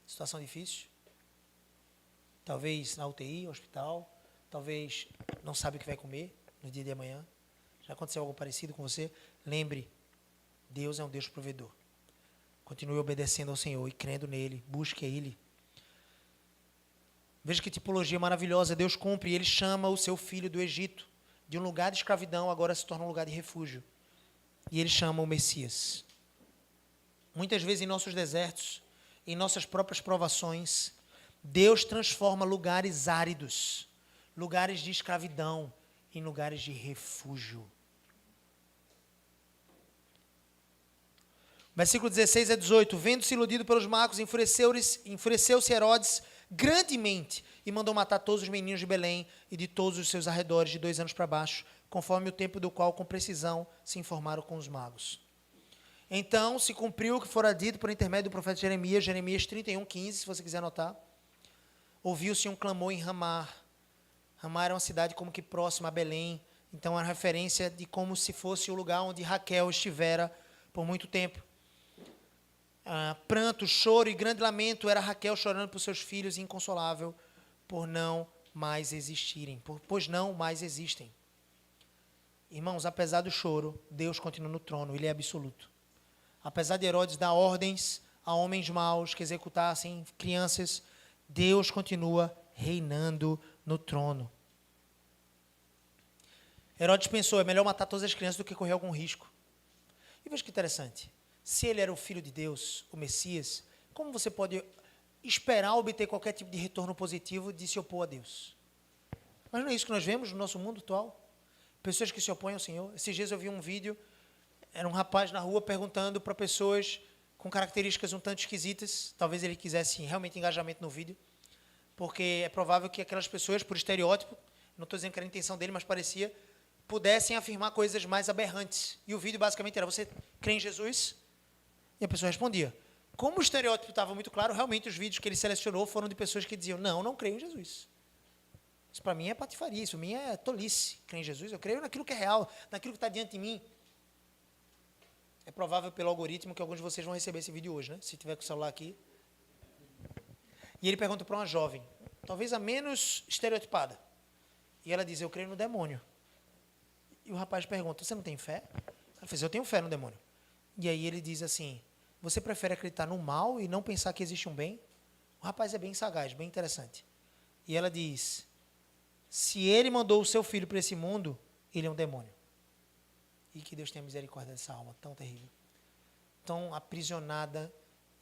Situação difícil? Talvez na UTI, hospital, talvez não sabe o que vai comer no dia de amanhã. Já aconteceu algo parecido com você? Lembre, Deus é um Deus provedor. Continue obedecendo ao Senhor e crendo nele, busque Ele. Veja que tipologia maravilhosa, Deus cumpre, Ele chama o seu filho do Egito, de um lugar de escravidão, agora se torna um lugar de refúgio. E Ele chama o Messias. Muitas vezes em nossos desertos, em nossas próprias provações, Deus transforma lugares áridos, lugares de escravidão, em lugares de refúgio. Versículo 16 a 18. Vendo-se iludido pelos magos, enfureceu-se Herodes grandemente e mandou matar todos os meninos de Belém e de todos os seus arredores de 2 anos para baixo, conforme o tempo do qual com precisão se informaram com os magos. Então se cumpriu o que fora dito por intermédio do profeta Jeremias, Jeremias 31:15, se você quiser anotar. Ouviu-se um clamor em Ramá. Ramá era uma cidade como que próxima a Belém, então era referência de como se fosse o lugar onde Raquel estivera por muito tempo. Pranto, choro e grande lamento, era Raquel chorando por seus filhos, inconsolável, por não mais existirem, pois não mais existem. Irmãos, apesar do choro, Deus continua no trono, Ele é absoluto. Apesar de Herodes dar ordens a homens maus que executassem crianças, Deus continua reinando no trono. Herodes pensou, é melhor matar todas as crianças do que correr algum risco. E veja que interessante. Se ele era o Filho de Deus, o Messias, como você pode esperar obter qualquer tipo de retorno positivo de se opor a Deus? Mas não é isso que nós vemos no nosso mundo atual? Pessoas que se opõem ao Senhor. Esses dias eu vi um vídeo, era um rapaz na rua perguntando para pessoas com características um tanto esquisitas, talvez ele quisesse realmente engajamento no vídeo, porque é provável que aquelas pessoas, por estereótipo, não estou dizendo que era a intenção dele, mas parecia, pudessem afirmar coisas mais aberrantes. E o vídeo basicamente era, você crê em Jesus? E a pessoa respondia. Como o estereótipo estava muito claro, realmente os vídeos que ele selecionou foram de pessoas que diziam, não creio em Jesus. Isso para mim é patifaria, isso para mim é tolice. Creio em Jesus, eu creio naquilo que é real, naquilo que está diante de mim. É provável pelo algoritmo que alguns de vocês vão receber esse vídeo hoje, né? Se tiver com o celular aqui. E ele pergunta para uma jovem, talvez a menos estereotipada. E ela diz, eu creio no demônio. E o rapaz pergunta, você não tem fé? Ela diz, eu tenho fé no demônio. E aí ele diz assim, você prefere acreditar no mal e não pensar que existe um bem? O rapaz é bem sagaz, bem interessante. E ela diz, se ele mandou o seu filho para esse mundo, ele é um demônio. E que Deus tenha misericórdia dessa alma tão terrível. Tão aprisionada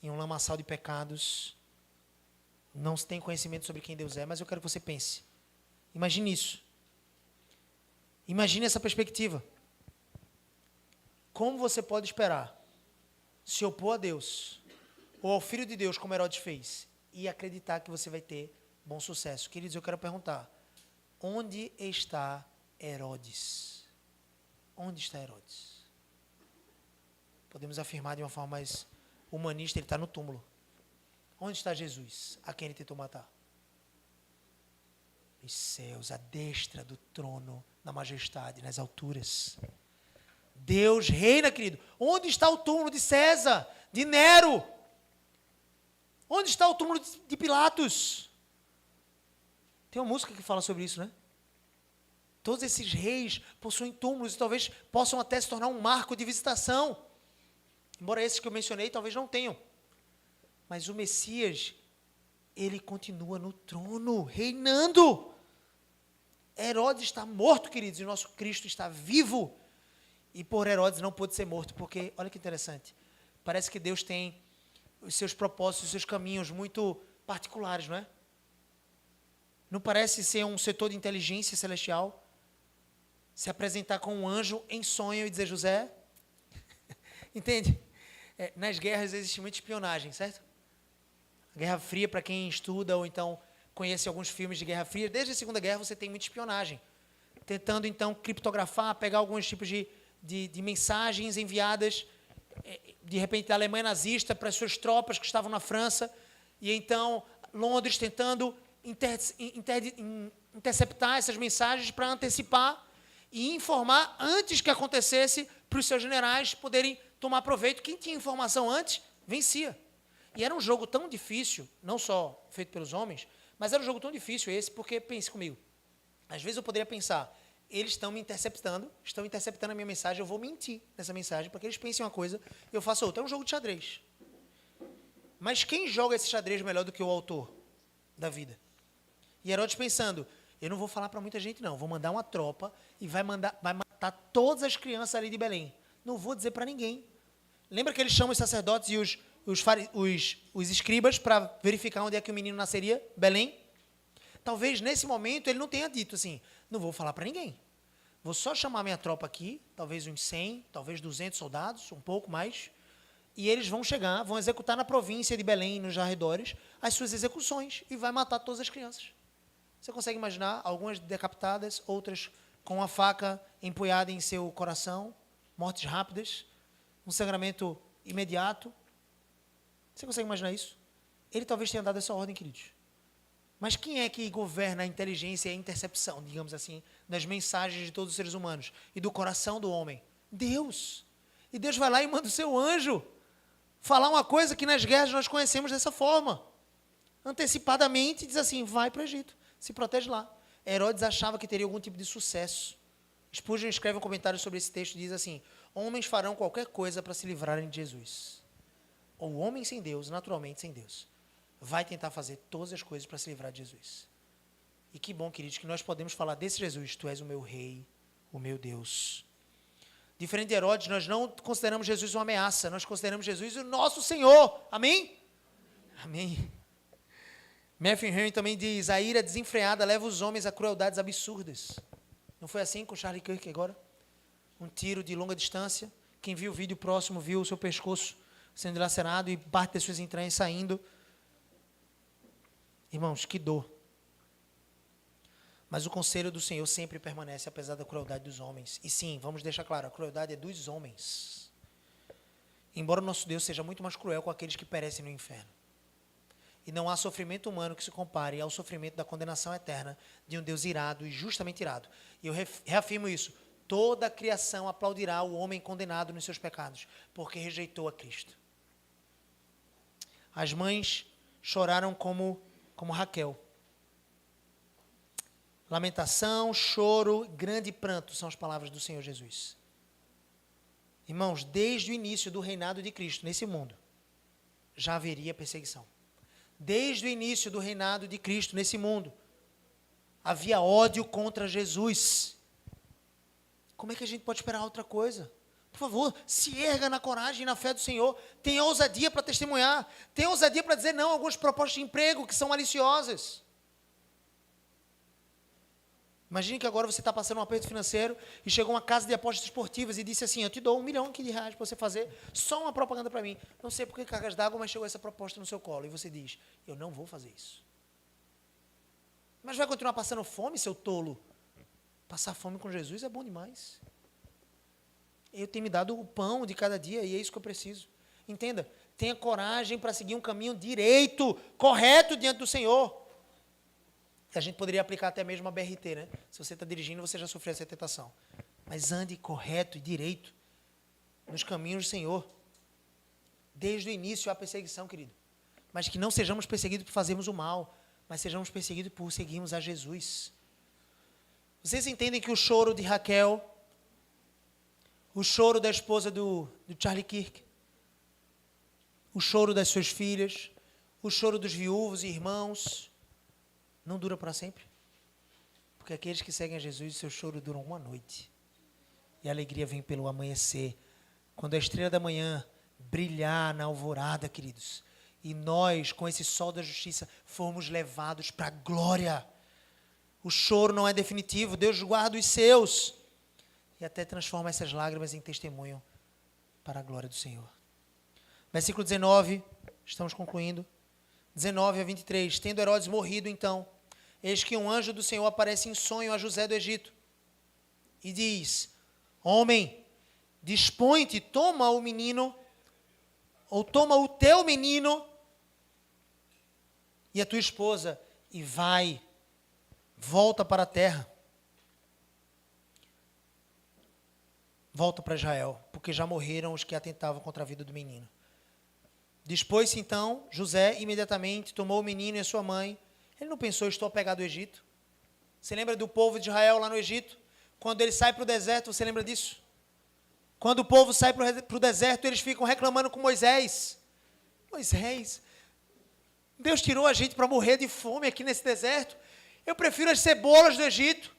em um lamaçal de pecados. Não se tem conhecimento sobre quem Deus é, mas eu quero que você pense. Imagine isso. Imagine essa perspectiva. Como você pode esperar se opor a Deus, ou ao Filho de Deus, como Herodes fez, e acreditar que você vai ter bom sucesso? Queridos, eu quero perguntar, onde está Herodes? Onde está Herodes? Podemos afirmar de uma forma mais humanista, ele está no túmulo. Onde está Jesus, a quem ele tentou matar? Nos céus, à destra do trono, na majestade, nas alturas. Deus reina, querido. Onde está o túmulo de César, de Nero? Onde está o túmulo de Pilatos? Tem uma música que fala sobre isso, né? Todos esses reis possuem túmulos e talvez possam até se tornar um marco de visitação. Embora esses que eu mencionei talvez não tenham. Mas o Messias, ele continua no trono, reinando. Herodes está morto, queridos, e o nosso Cristo está vivo. E por Herodes não pôde ser morto, porque, olha que interessante, parece que Deus tem os seus propósitos, os seus caminhos muito particulares, não é? Não parece ser um setor de inteligência celestial se apresentar com um anjo em sonho e dizer, José, entende? Nas guerras existe muita espionagem, certo? A Guerra Fria, para quem estuda ou então conhece alguns filmes de Guerra Fria, desde a Segunda Guerra você tem muita espionagem, tentando então criptografar, pegar alguns tipos de mensagens enviadas, de repente, da Alemanha nazista para as suas tropas que estavam na França, e então Londres tentando interceptar essas mensagens para antecipar e informar antes que acontecesse para os seus generais poderem tomar proveito. Quem tinha informação antes, vencia. E era um jogo tão difícil, não só feito pelos homens, mas era um jogo tão difícil esse, porque, pense comigo, às vezes eu poderia pensar, eles estão interceptando a minha mensagem, eu vou mentir nessa mensagem, para que eles pensem uma coisa, eu faço outra. É um jogo de xadrez. Mas quem joga esse xadrez melhor do que o autor da vida? E Herodes pensando, eu não vou falar para muita gente não, vou mandar uma tropa e vai matar todas as crianças ali de Belém. Não vou dizer para ninguém. Lembra que ele chama os sacerdotes e os escribas para verificar onde é que o menino nasceria? Belém? Talvez nesse momento ele não tenha dito assim, não vou falar para ninguém. Vou só chamar minha tropa aqui, talvez uns 100, talvez 200 soldados, um pouco mais, e eles vão chegar, vão executar na província de Belém e nos arredores as suas execuções e vai matar todas as crianças. Você consegue imaginar algumas decapitadas, outras com a faca empunhada em seu coração, mortes rápidas, um sangramento imediato. Você consegue imaginar isso? Ele talvez tenha dado essa ordem, queridos. Mas quem é que governa a inteligência e a intercepção, digamos assim, das mensagens de todos os seres humanos e do coração do homem? Deus. E Deus vai lá e manda o seu anjo falar uma coisa que nas guerras nós conhecemos dessa forma. Antecipadamente diz assim, vai para o Egito, se protege lá. Herodes achava que teria algum tipo de sucesso. Spurgeon escreve um comentário sobre esse texto e diz assim, homens farão qualquer coisa para se livrarem de Jesus. Ou o homem sem Deus, naturalmente sem Deus, vai tentar fazer todas as coisas para se livrar de Jesus. E que bom, queridos, que nós podemos falar desse Jesus, tu és o meu rei, o meu Deus. Diferente de Herodes, nós não consideramos Jesus uma ameaça, nós consideramos Jesus o nosso Senhor. Amém? Amém. Matthew Henry também diz, a ira desenfreada leva os homens a crueldades absurdas. Não foi assim com Charlie Kirk agora? Um tiro de longa distância, quem viu o vídeo próximo viu o seu pescoço sendo dilacerado e parte das suas entranhas saindo. Irmãos, que dor. Mas o conselho do Senhor sempre permanece, apesar da crueldade dos homens. E sim, vamos deixar claro, a crueldade é dos homens. Embora o nosso Deus seja muito mais cruel com aqueles que perecem no inferno. E não há sofrimento humano que se compare ao sofrimento da condenação eterna de um Deus irado e justamente irado. E eu reafirmo isso. Toda a criação aplaudirá o homem condenado nos seus pecados, porque rejeitou a Cristo. As mães choraram como Raquel. Lamentação, choro, grande pranto são as palavras do Senhor Jesus. Irmãos, desde o início do reinado de Cristo nesse mundo, já haveria perseguição. Desde o início do reinado de Cristo nesse mundo, havia ódio contra Jesus. Como é que a gente pode esperar outra coisa? Por favor, se erga na coragem e na fé do Senhor. Tenha ousadia para testemunhar. Tenha ousadia para dizer não a algumas propostas de emprego que são maliciosas. Imagine que agora você está passando um aperto financeiro e chegou uma casa de apostas esportivas e disse assim, eu te dou R$1 milhão aqui para você fazer só uma propaganda para mim. Não sei por que cargas d'água, mas chegou essa proposta no seu colo. E você diz, eu não vou fazer isso. Mas vai continuar passando fome, seu tolo? Passar fome com Jesus é bom demais. Eu tenho me dado o pão de cada dia e é isso que eu preciso. Entenda, tenha coragem para seguir um caminho direito, correto diante do Senhor. A gente poderia aplicar até mesmo a BRT, né? Se você está dirigindo, você já sofreu essa tentação. Mas ande correto e direito nos caminhos do Senhor. Desde o início há perseguição, querido. Mas que não sejamos perseguidos por fazermos o mal, mas sejamos perseguidos por seguirmos a Jesus. Vocês entendem que o choro de Raquel, o choro da esposa do Charlie Kirk, o choro das suas filhas, o choro dos viúvos e irmãos, não dura para sempre? Porque aqueles que seguem a Jesus, o seu choro dura uma noite. E a alegria vem pelo amanhecer. Quando a estrela da manhã brilhar na alvorada, queridos, e nós, com esse sol da justiça, formos levados para a glória. O choro não é definitivo, Deus guarda os seus e até transforma essas lágrimas em testemunho para a glória do Senhor. Versículo 19, estamos concluindo. 19 a 23. Tendo Herodes morrido, então, eis que um anjo do Senhor aparece em sonho a José do Egito e diz: homem, dispõe-te, toma o menino, ou toma o teu menino e a tua esposa e vai, volta para a terra. Volta para Israel, porque já morreram os que atentavam contra a vida do menino. Dispôs-se então José imediatamente, tomou o menino e a sua mãe. Ele não pensou, estou apegado ao Egito. Você lembra do povo de Israel lá no Egito? Quando ele sai para o deserto, você lembra disso? Quando o povo sai para o deserto, eles ficam reclamando com Moisés. Moisés, Deus tirou a gente para morrer de fome aqui nesse deserto. Eu prefiro as cebolas do Egito.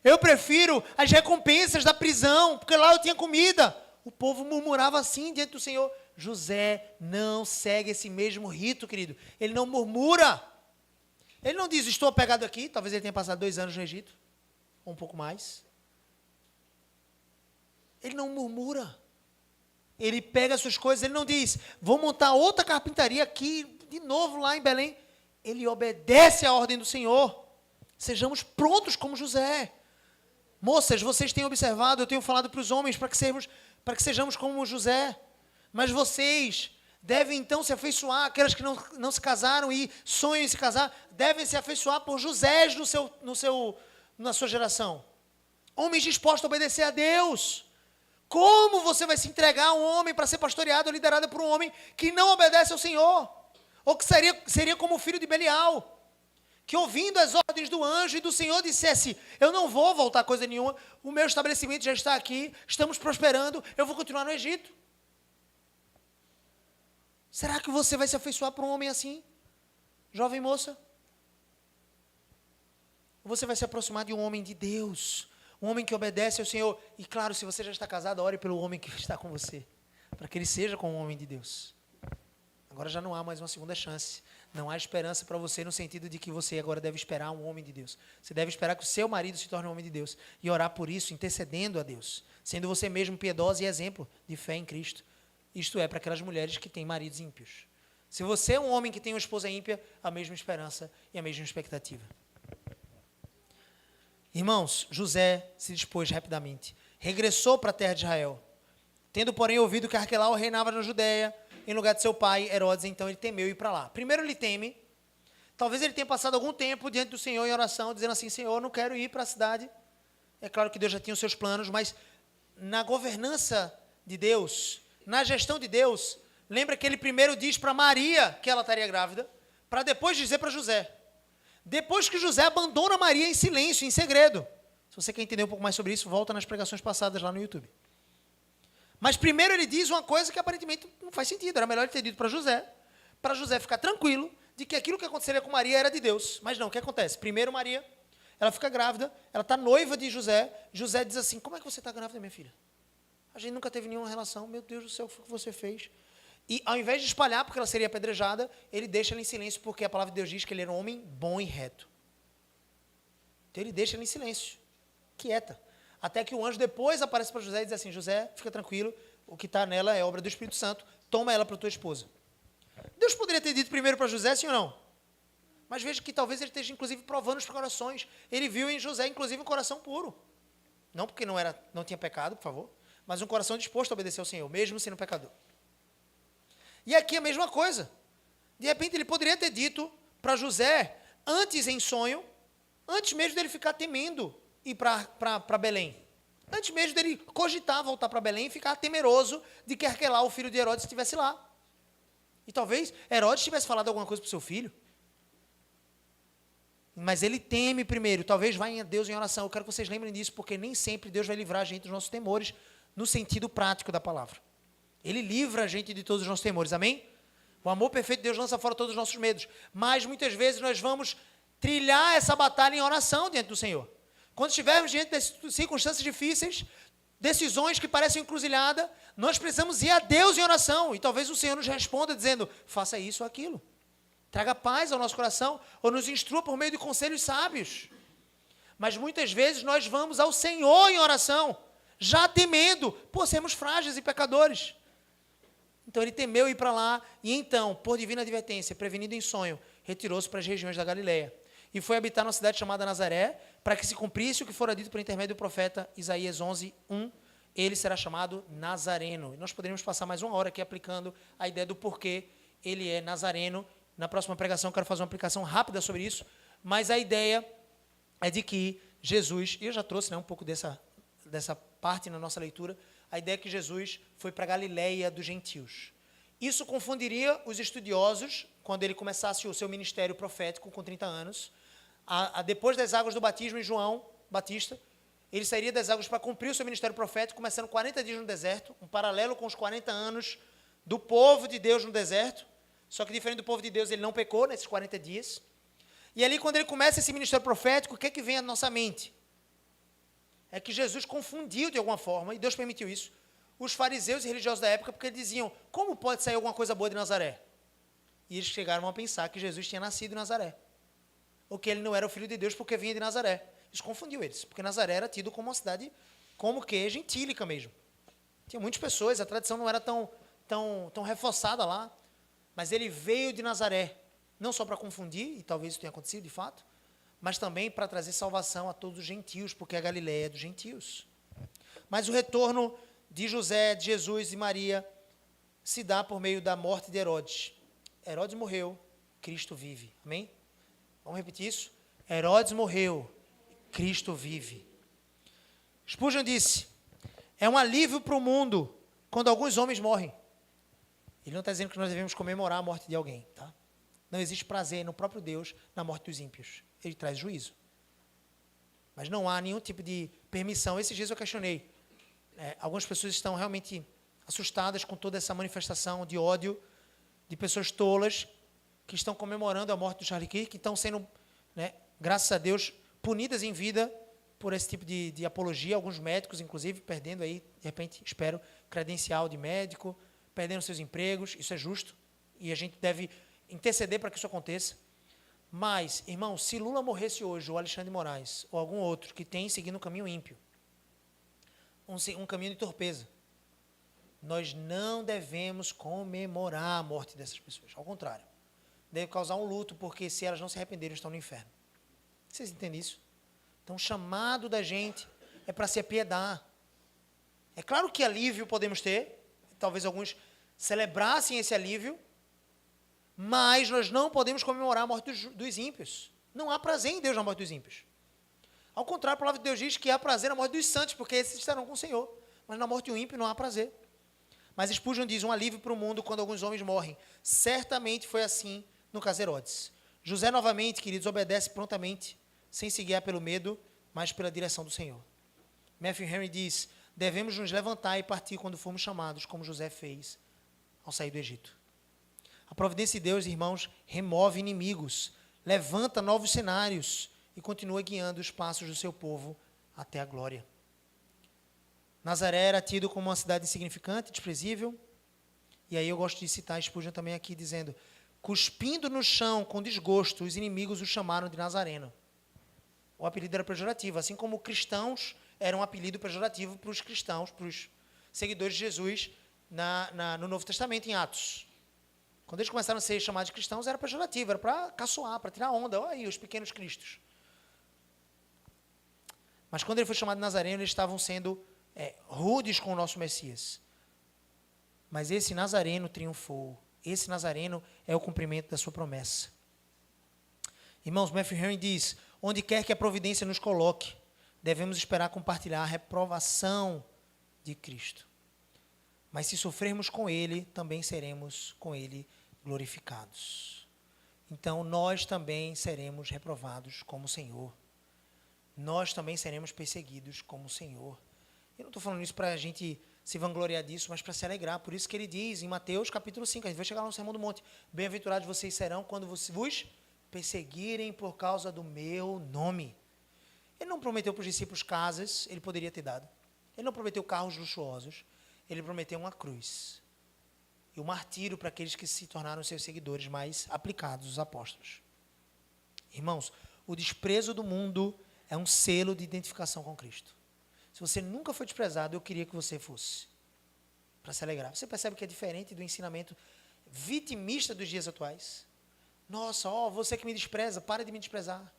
Eu prefiro as recompensas da prisão, porque lá eu tinha comida. O povo murmurava assim diante do Senhor. José não segue esse mesmo rito, querido. Ele não murmura. Ele não diz, estou apegado aqui. Talvez ele tenha passado 2 anos no Egito, ou um pouco mais. Ele não murmura. Ele pega as suas coisas, ele não diz, vou montar outra carpintaria aqui, de novo lá em Belém. Ele obedece à ordem do Senhor. Sejamos prontos como José. Moças, vocês têm observado, eu tenho falado para os homens, para que sejamos como José. Mas vocês devem então se afeiçoar, aquelas que não se casaram e sonham em se casar, devem se afeiçoar por Josés na sua geração. Homens dispostos a obedecer a Deus. Como você vai se entregar a um homem para ser pastoreado ou liderado por um homem que não obedece ao Senhor? Ou que seria como o filho de Belial, que ouvindo as ordens do anjo e do Senhor dissesse, eu não vou voltar coisa nenhuma, o meu estabelecimento já está aqui, estamos prosperando, eu vou continuar no Egito. Será que você vai se afeiçoar por um homem assim, jovem moça? Ou você vai se aproximar de um homem de Deus, um homem que obedece ao Senhor? E claro, se você já está casado, ore pelo homem que está com você, para que ele seja como um homem de Deus. Agora já não há mais uma segunda chance. Não há esperança para você no sentido de que você agora deve esperar um homem de Deus. Você deve esperar que o seu marido se torne um homem de Deus e orar por isso, intercedendo a Deus, sendo você mesmo piedosa e exemplo de fé em Cristo. Isto é, para aquelas mulheres que têm maridos ímpios. Se você é um homem que tem uma esposa ímpia, a mesma esperança e a mesma expectativa. Irmãos, José se dispôs rapidamente. Regressou para a terra de Israel. Tendo, porém, ouvido que Arquelau reinava na Judéia, em lugar de seu pai, Herodes, então ele temeu ir para lá. Primeiro ele teme. Talvez ele tenha passado algum tempo diante do Senhor em oração, dizendo assim, Senhor, não quero ir para a cidade. É claro que Deus já tinha os seus planos, mas na governança de Deus, na gestão de Deus, lembra que ele primeiro diz para Maria que ela estaria grávida, para depois dizer para José. Depois que José abandona Maria em silêncio, em segredo. Se você quer entender um pouco mais sobre isso, volta nas pregações passadas lá no YouTube. Mas primeiro ele diz uma coisa que aparentemente não faz sentido. Era melhor ele ter dito para José ficar tranquilo de que aquilo que aconteceria com Maria era de Deus. Mas não, o que acontece? Primeiro Maria, ela fica grávida, ela está noiva de José. José diz assim, como é que você está grávida, minha filha? A gente nunca teve nenhuma relação. Meu Deus do céu, o que você fez? E ao invés de espalhar, porque ela seria apedrejada, ele deixa ela em silêncio, porque a palavra de Deus diz que ele era um homem bom e reto. Então ele deixa ela em silêncio, quieta. Até que o anjo depois aparece para José e diz assim, José, fica tranquilo, o que está nela é obra do Espírito Santo, toma ela para tua esposa. Deus poderia ter dito primeiro para José, sim ou não? Mas veja que talvez ele esteja, inclusive, provando os corações. Ele viu em José, inclusive, um coração puro. Não porque não tinha pecado, por favor, mas um coração disposto a obedecer ao Senhor, mesmo sendo pecador. E aqui a mesma coisa. De repente ele poderia ter dito para José, antes em sonho, antes mesmo dele ficar temendo ir para Belém. Antes mesmo dele cogitar voltar para Belém e ficar temeroso de que Arquelau, o filho de Herodes, estivesse lá. E talvez Herodes tivesse falado alguma coisa para o seu filho. Mas ele teme primeiro, talvez vá em Deus em oração. Eu quero que vocês lembrem disso, porque nem sempre Deus vai livrar a gente dos nossos temores, no sentido prático da palavra. Ele livra a gente de todos os nossos temores, amém? O amor perfeito de Deus lança fora todos os nossos medos. Mas muitas vezes nós vamos trilhar essa batalha em oração diante do Senhor. Quando estivermos diante de circunstâncias difíceis, decisões que parecem encruzilhada, nós precisamos ir a Deus em oração. E talvez o Senhor nos responda dizendo, faça isso ou aquilo. Traga paz ao nosso coração, ou nos instrua por meio de conselhos sábios. Mas muitas vezes nós vamos ao Senhor em oração, já temendo, por sermos frágeis e pecadores. Então ele temeu ir para lá, e então, por divina advertência, prevenido em sonho, retirou-se para as regiões da Galileia. E foi habitar numa cidade chamada Nazaré, para que se cumprisse o que fora dito por intermédio do profeta Isaías 11:1. Ele será chamado Nazareno. E nós poderíamos passar mais uma hora aqui aplicando a ideia do porquê ele é Nazareno. Na próxima pregação eu quero fazer uma aplicação rápida sobre isso, mas a ideia é de que Jesus, e eu já trouxe um pouco dessa parte na nossa leitura, a ideia é que Jesus foi para a Galileia dos gentios. Isso confundiria os estudiosos quando ele começasse o seu ministério profético com 30 anos. Depois das águas do batismo em João Batista, ele sairia das águas para cumprir o seu ministério profético, começando 40 dias no deserto, um paralelo com os 40 anos do povo de Deus no deserto. Só que diferente do povo de Deus, ele não pecou nesses 40 dias. E ali, quando ele começa esse ministério profético, o que é que vem à nossa mente? É que Jesus confundiu de alguma forma, e Deus permitiu isso, os fariseus e religiosos da época, porque eles diziam, como pode sair alguma coisa boa de Nazaré? E eles chegaram a pensar que Jesus tinha nascido em Nazaré. Ou que ele não era o filho de Deus porque vinha de Nazaré. Isso confundiu eles, porque Nazaré era tido como uma cidade, como que gentílica mesmo. Tinha muitas pessoas, a tradição não era tão reforçada lá. Mas ele veio de Nazaré, não só para confundir, e talvez isso tenha acontecido de fato, mas também para trazer salvação a todos os gentios, porque a Galileia é dos gentios. Mas o retorno de José, de Jesus e Maria se dá por meio da morte de Herodes. Herodes morreu, Cristo vive. Amém? Vamos repetir isso? Herodes morreu, Cristo vive. Spurgeon disse, é um alívio para o mundo quando alguns homens morrem. Ele não está dizendo que nós devemos comemorar a morte de alguém, tá? Não existe prazer no próprio Deus na morte dos ímpios. Ele traz juízo. Mas não há nenhum tipo de permissão. Esses dias eu questionei. Algumas pessoas estão realmente assustadas com toda essa manifestação de ódio de pessoas tolas que estão comemorando a morte do Charlie Kirk, que estão sendo, graças a Deus, punidas em vida por esse tipo de apologia. Alguns médicos, inclusive, perdendo aí, de repente, espero, credencial de médico, perdendo seus empregos. Isso é justo e a gente deve interceder para que isso aconteça. Mas, irmão, se Lula morresse hoje, ou Alexandre de Moraes, ou algum outro que tem seguido um caminho ímpio, um caminho de torpeza, nós não devemos comemorar a morte dessas pessoas. Ao contrário, deve causar um luto, porque se elas não se arrependerem, estão no inferno. Vocês entendem isso? Então, o chamado da gente é para se apiedar. É claro que alívio podemos ter, talvez alguns celebrassem esse alívio, mas nós não podemos comemorar a morte dos ímpios. Não há prazer em Deus na morte dos ímpios. Ao contrário, a palavra de Deus diz que há prazer na morte dos santos, porque esses estarão com o Senhor. Mas na morte do ímpio não há prazer. Mas Spurgeon diz, um alívio para o mundo quando alguns homens morrem. Certamente foi assim no caso de Herodes. José, novamente, queridos, obedece prontamente, sem se guiar pelo medo, mas pela direção do Senhor. Matthew Henry diz, devemos nos levantar e partir quando formos chamados, como José fez ao sair do Egito. A providência de Deus, irmãos, remove inimigos, levanta novos cenários e continua guiando os passos do seu povo até a glória. Nazaré era tido como uma cidade insignificante, desprezível, e aí eu gosto de citar Spurgeon também aqui, dizendo, cuspindo no chão com desgosto, os inimigos o chamaram de Nazareno. O apelido era pejorativo, assim como cristãos era um apelido pejorativo para os cristãos, para os seguidores de Jesus no Novo Testamento, em Atos. Quando eles começaram a ser chamados de cristãos, era pejorativo, era para caçoar, para tirar onda. Olha aí, os pequenos cristos. Mas quando ele foi chamado de Nazareno, eles estavam sendo rudes com o nosso Messias. Mas esse Nazareno triunfou. Esse Nazareno é o cumprimento da sua promessa. Irmãos, Matthew Henry diz, onde quer que a providência nos coloque, devemos esperar compartilhar a reprovação de Cristo. Mas se sofrermos com Ele, também seremos com Ele glorificados. então nós também seremos reprovados como o Senhor. Nós também seremos perseguidos como o Senhor. Eu não estou falando isso para a gente se vangloriar disso, mas para se alegrar. Por isso que ele diz em Mateus capítulo 5, a gente vai chegar lá no Sermão do Monte, bem-aventurados vocês serão quando vos perseguirem por causa do meu nome. Ele não prometeu para os discípulos casas, ele poderia ter dado. Ele não prometeu carros luxuosos, ele prometeu uma cruz. E o martírio para aqueles que se tornaram seus seguidores mais aplicados, os apóstolos. Irmãos, o desprezo do mundo é um selo de identificação com Cristo. Se você nunca foi desprezado, eu queria que você fosse, para se alegrar. Você percebe que é diferente do ensinamento vitimista dos dias atuais? Nossa, você que me despreza, pare de me desprezar.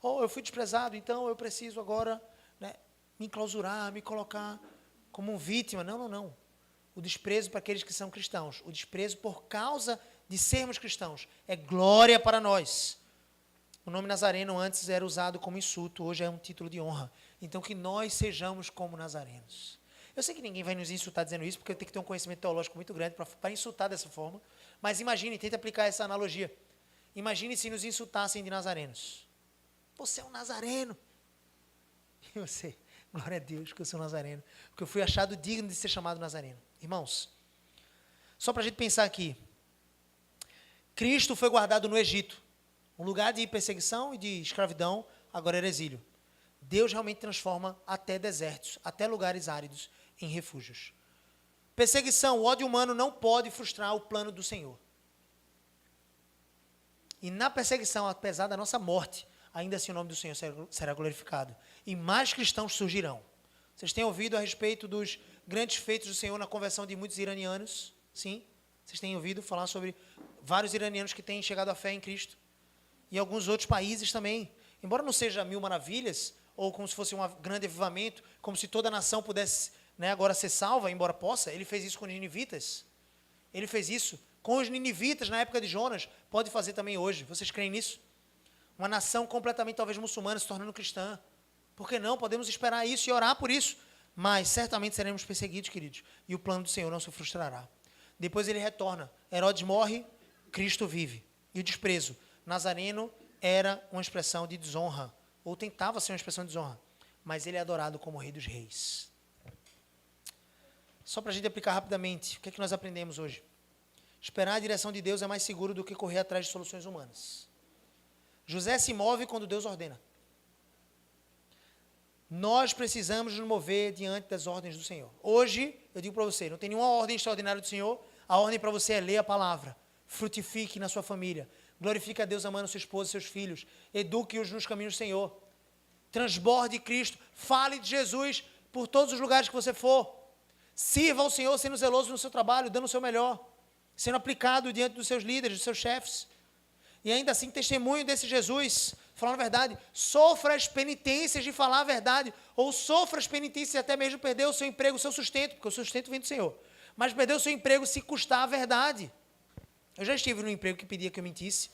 Eu fui desprezado, então eu preciso agora, né, me enclausurar, me colocar como um vítima. Não. O desprezo para aqueles que são cristãos, o desprezo por causa de sermos cristãos, é glória para nós. O nome Nazareno antes era usado como insulto, hoje é um título de honra. Então que nós sejamos como nazarenos. Eu sei que ninguém vai nos insultar dizendo isso, porque eu tenho que ter um conhecimento teológico muito grande para insultar dessa forma, mas imagine, tente aplicar essa analogia. Imagine se nos insultassem de nazarenos. Você é um nazareno. E você, glória a Deus que eu sou nazareno, porque eu fui achado digno de ser chamado nazareno. Irmãos, só para a gente pensar aqui, Cristo foi guardado no Egito, um lugar de perseguição e de escravidão, agora era exílio. Deus realmente transforma até desertos, até lugares áridos, em refúgios. Perseguição, o ódio humano não pode frustrar o plano do Senhor. E na perseguição, apesar da nossa morte, ainda assim o nome do Senhor será glorificado. E mais cristãos surgirão. Vocês têm ouvido a respeito dos grandes feitos do Senhor na conversão de muitos iranianos? Sim? Vocês têm ouvido falar sobre vários iranianos que têm chegado à fé em Cristo? E alguns outros países também. Embora não seja 1000 maravilhas, ou como se fosse um grande avivamento, como se toda a nação pudesse, né, agora ser salva, embora possa, ele fez isso com os ninivitas. Ele fez isso com os ninivitas na época de Jonas, pode fazer também hoje. Vocês creem nisso? Uma nação completamente, talvez, muçulmana se tornando cristã. Por que não? Podemos esperar isso e orar por isso. Mas certamente seremos perseguidos, queridos. E o plano do Senhor não se frustrará. Depois ele retorna. Herodes morre, Cristo vive. E o desprezo. Nazareno era uma expressão de desonra. Ou tentava ser uma expressão de desonra. Mas ele é adorado como Rei dos Reis. Só para a gente aplicar rapidamente. O que é que nós aprendemos hoje? Esperar a direção de Deus é mais seguro do que correr atrás de soluções humanas. José se move quando Deus ordena. Nós precisamos nos mover diante das ordens do Senhor. Hoje, eu digo para você, não tem nenhuma ordem extraordinária do Senhor. A ordem para você é ler a palavra. Frutifique na sua família. Glorifique a Deus amando sua esposa e seus filhos. Eduque-os nos caminhos do Senhor. Transborde Cristo. Fale de Jesus por todos os lugares que você for. Sirva ao Senhor sendo zeloso no seu trabalho, dando o seu melhor. Sendo aplicado diante dos seus líderes, dos seus chefes. E ainda assim, testemunho desse Jesus, falando a verdade, sofra as penitências de falar a verdade, ou sofra as penitências de até mesmo perder o seu emprego, o seu sustento, porque o sustento vem do Senhor. Mas perder o seu emprego se custar a verdade. Eu já estive num emprego que pedia que eu mentisse,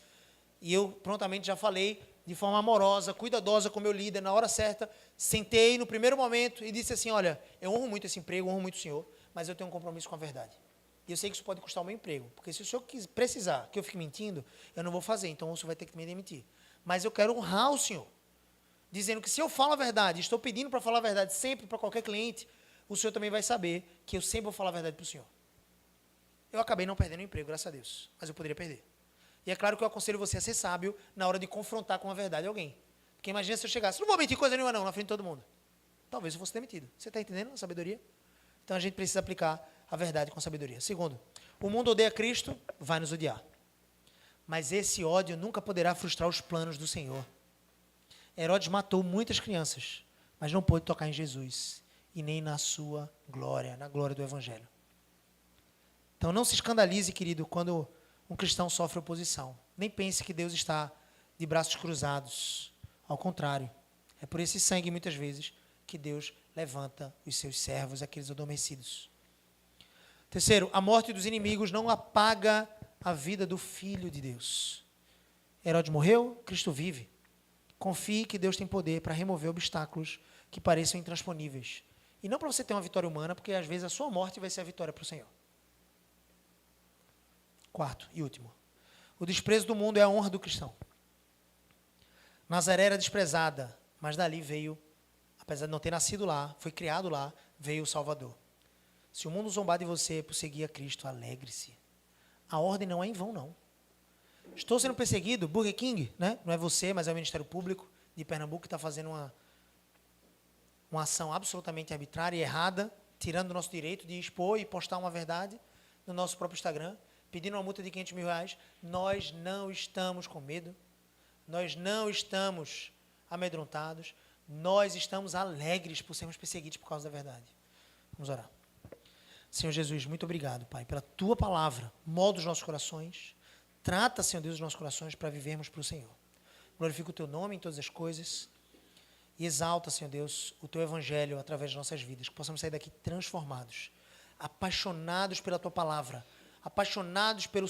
e eu prontamente já falei de forma amorosa, cuidadosa com o meu líder, na hora certa, sentei no primeiro momento e disse assim, olha, eu honro muito esse emprego, honro muito o Senhor, mas eu tenho um compromisso com a verdade. E eu sei que isso pode custar o meu emprego, porque se o senhor precisar que eu fique mentindo, eu não vou fazer, então o senhor vai ter que me demitir. Mas eu quero honrar o senhor, dizendo que se eu falo a verdade, estou pedindo para falar a verdade sempre para qualquer cliente, o senhor também vai saber que eu sempre vou falar a verdade para o senhor. Eu acabei não perdendo o emprego, graças a Deus, mas eu poderia perder. E é claro que eu aconselho você a ser sábio na hora de confrontar com a verdade alguém. Porque imagina se eu chegasse, não vou mentir coisa nenhuma não, na frente de todo mundo. Talvez eu fosse demitido. Você está entendendo a sabedoria? Então a gente precisa aplicar a verdade com sabedoria. Segundo, o mundo odeia Cristo, vai nos odiar. Mas esse ódio nunca poderá frustrar os planos do Senhor. Herodes matou muitas crianças, mas não pôde tocar em Jesus e nem na sua glória, na glória do Evangelho. Então não se escandalize, querido, quando um cristão sofre oposição. Nem pense que Deus está de braços cruzados. Ao contrário, é por esse sangue, muitas vezes, que Deus levanta os seus servos, aqueles adormecidos. Terceiro, a morte dos inimigos não apaga a vida do Filho de Deus. Herodes morreu, Cristo vive. Confie que Deus tem poder para remover obstáculos que pareçam intransponíveis. E não para você ter uma vitória humana, porque às vezes a sua morte vai ser a vitória para o Senhor. Quarto e último. O desprezo do mundo é a honra do cristão. Nazaré era desprezada, mas dali veio, apesar de não ter nascido lá, foi criado lá, veio o Salvador. Se o mundo zombar de você por seguir a Cristo, alegre-se. A ordem não é em vão, não. Estou sendo perseguido, Burger King, né? Não é você, mas é o Ministério Público de Pernambuco que está fazendo uma ação absolutamente arbitrária e errada, tirando o nosso direito de expor e postar uma verdade no nosso próprio Instagram, pedindo uma multa de R$500 mil. Nós não estamos com medo, nós não estamos amedrontados, nós estamos alegres por sermos perseguidos por causa da verdade. Vamos orar. Senhor Jesus, muito obrigado, Pai, pela Tua palavra. Molda os nossos corações. Trata, Senhor Deus, os nossos corações para vivermos para o Senhor. Glorifica o Teu nome em todas as coisas e exalta, Senhor Deus, o Teu Evangelho através das nossas vidas. Que possamos sair daqui transformados, apaixonados pela Tua palavra, apaixonados pelo